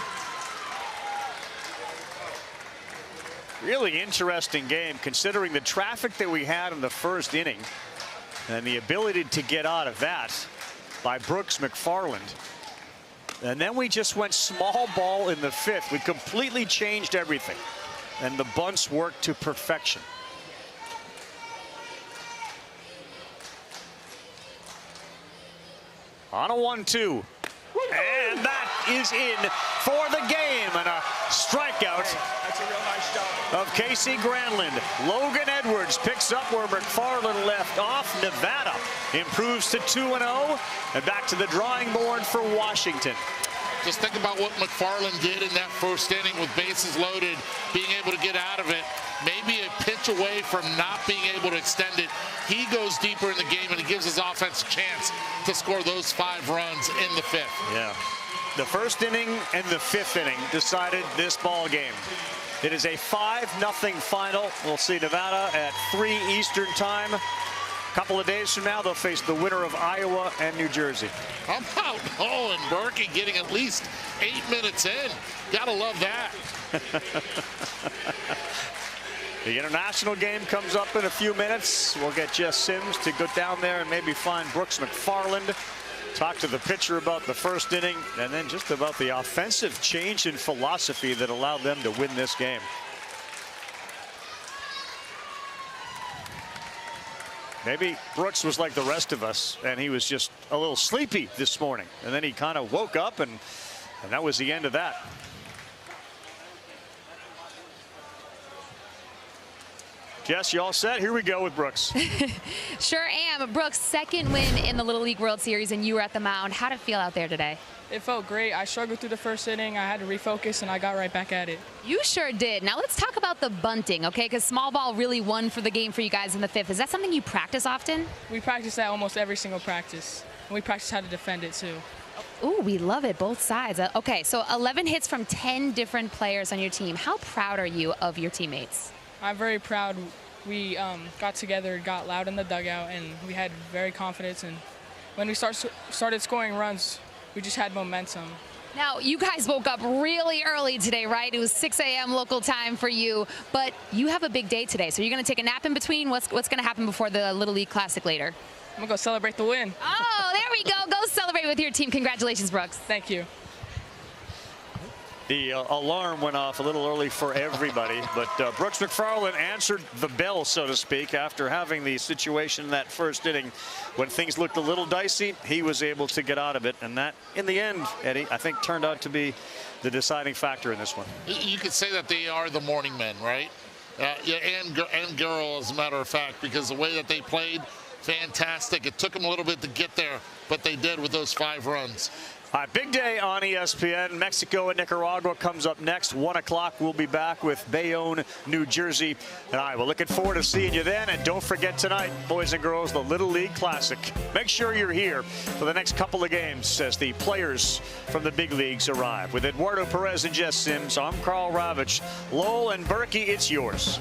Really interesting game considering the traffic that we had in the first inning and the ability to get out of that by Brooks McFarland. And then we just went small ball in the fifth. We completely changed everything. And the bunts worked to perfection. On a 1-2. And that is in for the game. And a strikeout of Casey Granlund. Logan Edwards picks up where McFarland left off. Nevada improves to 2-0 and back to the drawing board for Washington. Just think about what McFarland did in that first inning with bases loaded, being able to get out of it. Maybe a pitch away from not being able to extend it. He goes deeper in the game and he gives his offense a chance to score those 5 runs in the fifth. Yeah. The first inning and the fifth inning decided this ball game. It is a 5-0 final. We'll see Nevada at 3 Eastern time. A couple of days from now, they'll face the winner of Iowa and New Jersey. How about Owen Berkey getting at least 8 minutes in? Gotta love that. The international game comes up in a few minutes. We'll get Jess Sims to go down there and maybe find Brooks McFarland. Talk to the pitcher about the first inning and then just about the offensive change in philosophy that allowed them to win this game. Maybe Brooks was like the rest of us and he was just a little sleepy this morning. And then he kind of woke up and that was the end of that. Jess, you all set? Here we go with Brooks. Sure am. Brooks, second win in the Little League World Series, and you were at the mound. How'd it feel out there today? It felt great. I struggled through the first inning. I had to refocus, and I got right back at it. You sure did. Now let's talk about the bunting, okay? Because small ball really won for the game for you guys in the fifth. Is that something you practice often? We practice that almost every single practice. And we practice how to defend it, too. Ooh, we love it, both sides. Okay, so 11 hits from 10 different players on your team. How proud are you of your teammates? I'm very proud. We got together, got loud in the dugout, and we had very confidence. And when we started scoring runs, we just had momentum. Now, you guys woke up really early today, right? It was 6 a.m. local time for you, but you have a big day today. So you're going to take a nap in between? What's going to happen before the Little League Classic later? I'm going to go celebrate the win. Oh, there we go. Go celebrate with your team. Congratulations, Brooks. Thank you. The alarm went off a little early for everybody, but Brooks McFarland answered the bell, so to speak, after having the situation in that first inning when things looked a little dicey. He was able to get out of it, and that, in the end, Eddie, I think turned out to be the deciding factor in this one. You could say that they are the morning men, right? Yeah, and girl, as a matter of fact, because the way that they played, fantastic. It took them a little bit to get there, but they did with those 5 runs. Big day on ESPN. Mexico and Nicaragua comes up next. 1 o'clock. We'll be back with Bayonne, New Jersey. And we're looking forward to seeing you then. And don't forget tonight, boys and girls, the Little League Classic. Make sure you're here for the next couple of games as the players from the big leagues arrive. With Eduardo Perez and Jess Sims, I'm Carl Ravitch. Lowell and Berkey, it's yours.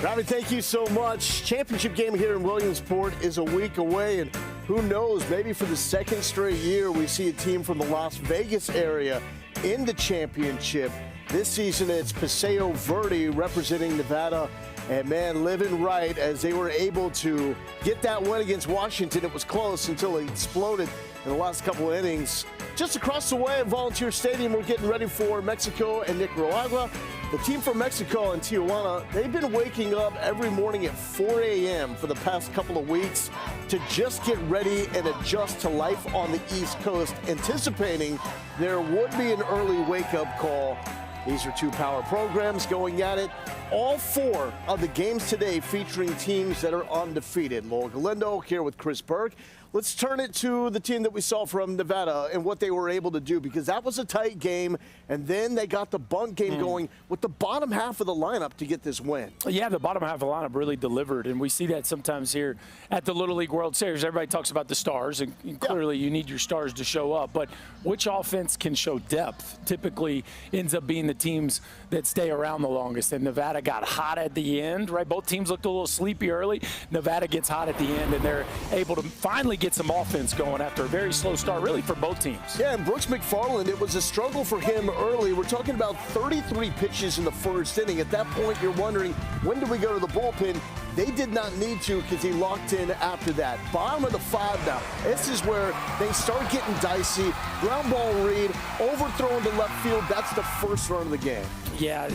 Robbie, thank you so much. Championship game here in Williamsport is a week away, and who knows, maybe for the second straight year we see a team from the Las Vegas area in the championship. This season it's Paseo Verde representing Nevada, and man, living right as they were able to get that win against Washington. It was close until it exploded in the last couple of innings. Just across the way at Volunteer Stadium, we're getting ready for Mexico and Nicaragua. The team from Mexico and Tijuana, they've been waking up every morning at 4 a.m. for the past couple of weeks to just get ready and adjust to life on the East Coast, anticipating there would be an early wake-up call. These are 2 power programs going at it. All 4 of the games today featuring teams that are undefeated. Lowell Galindo here with Chris Burke. let's turn it to the team that we saw from Nevada and what they were able to do, because that was a tight game, and then they got the bunt game going with the bottom half of the lineup to get this win. Yeah, the bottom half of the lineup really delivered, and we see that sometimes here at the Little League World Series. Everybody talks about the stars, and clearly you need your stars to show up, but which offense can show depth typically ends up being the teams that stay around the longest, and Nevada got hot at the end, right? Both teams looked a little sleepy early. Nevada gets hot at the end, and they're able to finally get some offense going after a very slow start, really, for both teams. Yeah, and Brooks McFarland, it was a struggle for him early. We're talking about 33 pitches in the first inning. At that point, you're wondering, when do we go to the bullpen? They did not need to, because he locked in after that. Bottom of the 5 now. This is where they start getting dicey. Ground ball read, overthrown to left field. That's the first run of the game. Yeah,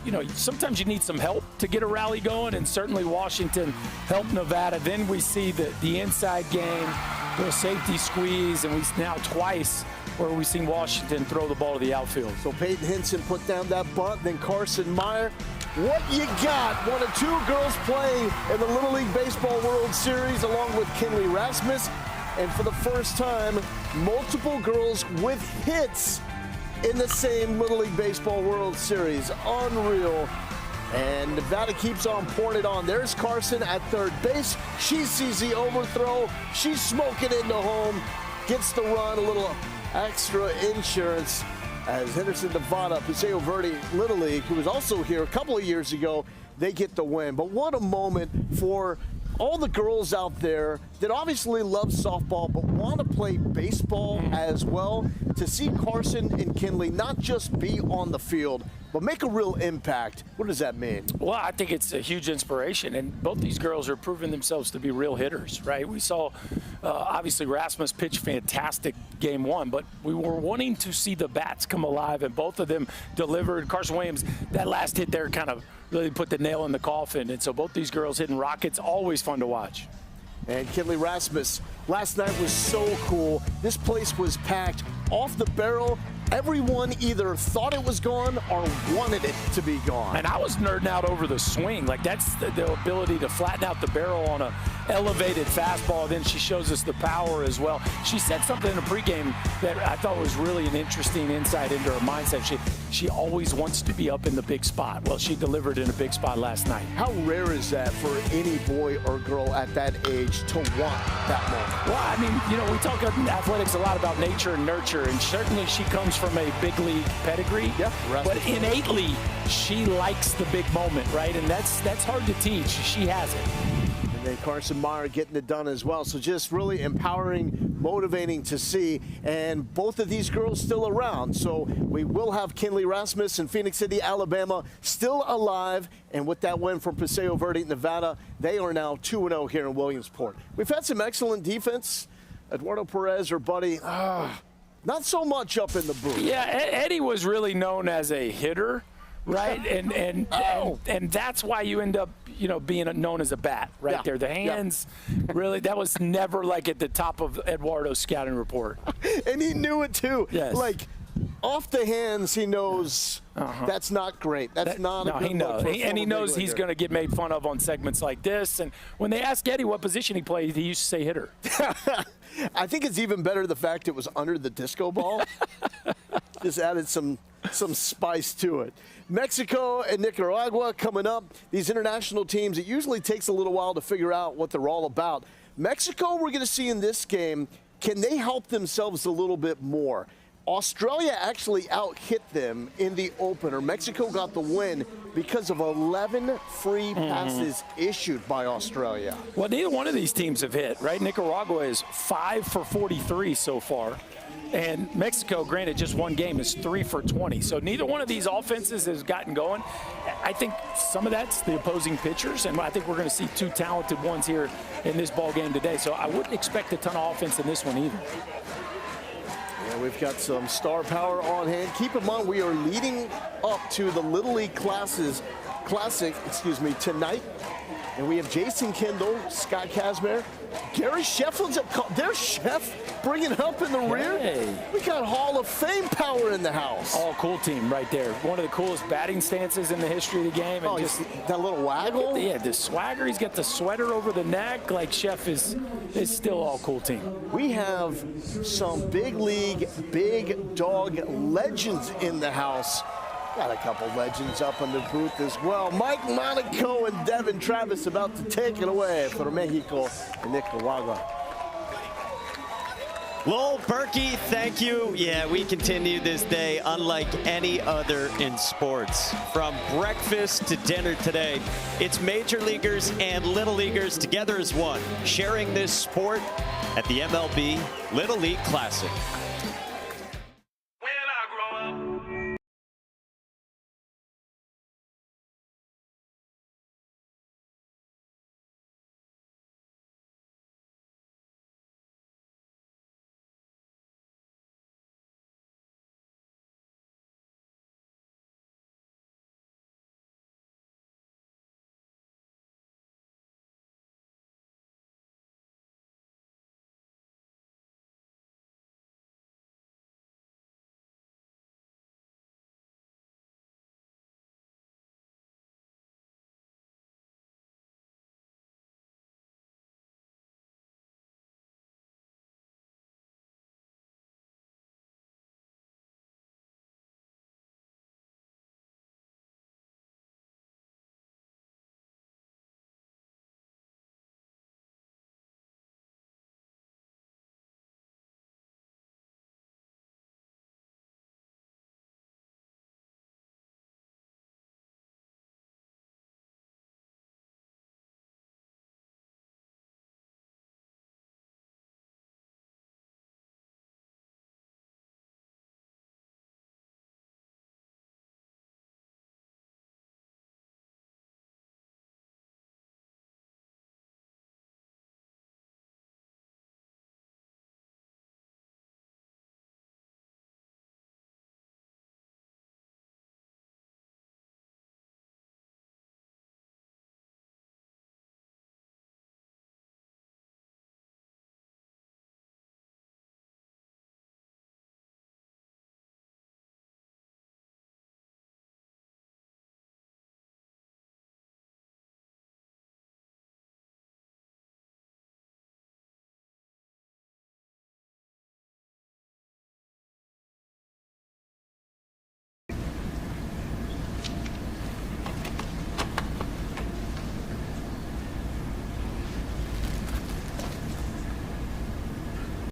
you know, sometimes you need some help to get a rally going, and certainly Washington helped Nevada. Then we see the inside game, the safety squeeze, and we now twice where we've seen Washington throw the ball to the outfield. So Peyton Henson put down that bunt, then Carson Meyer. What you got? One of 2 girls playing in the Little League Baseball World Series along with Kinley Rasmus. And for the first time, multiple girls with hits in the same Little League Baseball World Series. Unreal. And Nevada keeps on pouring it on. There's Carson at third base. She sees the overthrow. She's smoking into home. Gets the run, a little extra insurance as Henderson, Nevada, Paseo Verde Little League, who was also here a couple of years ago, they get the win. But what a moment for all the girls out there that obviously love softball but want to play baseball as well, to see Carson and Kinley not just be on the field but make a real impact. What does that mean? Well, I think it's a huge inspiration, and both these girls are proving themselves to be real hitters, right? We saw, obviously, Rasmus pitch fantastic game 1, but we were wanting to see the bats come alive, and both of them delivered. Carson Williams, that last hit there kind of really put the nail in the coffin, and so both these girls hitting rockets, always fun to watch. And Kinley Rasmus, last night was so cool. This place was packed off the barrel. Everyone either thought it was gone or wanted it to be gone. And I was nerding out over the swing. Like, that's the ability to flatten out the barrel on a elevated fastball. Then she shows us the power as well. She said something in the pregame that I thought was really an interesting insight into her mindset. She always wants to be up in the big spot. Well, she delivered in a big spot last night. How rare is that for any boy or girl at that age to want that moment? Well, I mean, you know, we talk in athletics a lot about nature and nurture, and certainly she comes from a big league pedigree. Yeah, but innately, she likes the big moment, right? And that's hard to teach. She has it. And then Carson Meyer getting it done as well. So just really empowering, motivating to see. And both of these girls still around. So we will have Kinley Rasmus in Phoenix City, Alabama, still alive. And with that win from Paseo Verde, Nevada, they are now 2-0 here in Williamsport. We've had some excellent defense. Eduardo Perez, our buddy, not so much up in the booth. Yeah, Eddie was really known as a hitter, right? and that's why you end up, you know, being known as a bat right there. The hands, really, that was never like at the top of Eduardo's scouting report. And he knew it too. Yes. Like, off the hands, he knows that's not great. That's not a good look. And he knows he's going to get made fun of on segments like this. And when they asked Eddie what position he played, he used to say hitter. I think it's even better the fact it was under the disco ball. Just added some spice to it. Mexico and Nicaragua coming up. These international teams, it usually takes a little while to figure out what they're all about. Mexico, we're going to see in this game, can they help themselves a little bit more? Australia actually out-hit them in the opener. Mexico got the win because of 11 free passes issued by Australia. Well, neither one of these teams have hit, right? Nicaragua is 5 for 43 so far. And Mexico, granted, just one game, is 3 for 20. So neither one of these offenses has gotten going. I think some of that's the opposing pitchers, and I think we're going to see 2 talented ones here in this ball game today. So I wouldn't expect a ton of offense in this one either. Yeah, we've got some star power on hand. Keep in mind, we are leading up to the Little League Classic, tonight. And we have Jason Kindle, Scott Kazmir, Gary Shefflin's there's Chef bringing help in the rear. We got Hall of Fame power in the house. All cool team right there. One of the coolest batting stances in the history of the game. And just that little waggle. Yeah, the swagger. He's got the sweater over the neck. Like Chef is still all cool team. We have some big league, big dog legends in the house. Got a couple legends up in the booth as well. Mike Monaco and Devin Travis about to take it away for Mexico and Nicaragua. Lowell, Berkey, thank you. Yeah, we continue this day unlike any other in sports. From breakfast to dinner today, it's major leaguers and little leaguers together as one, sharing this sport at the MLB Little League Classic.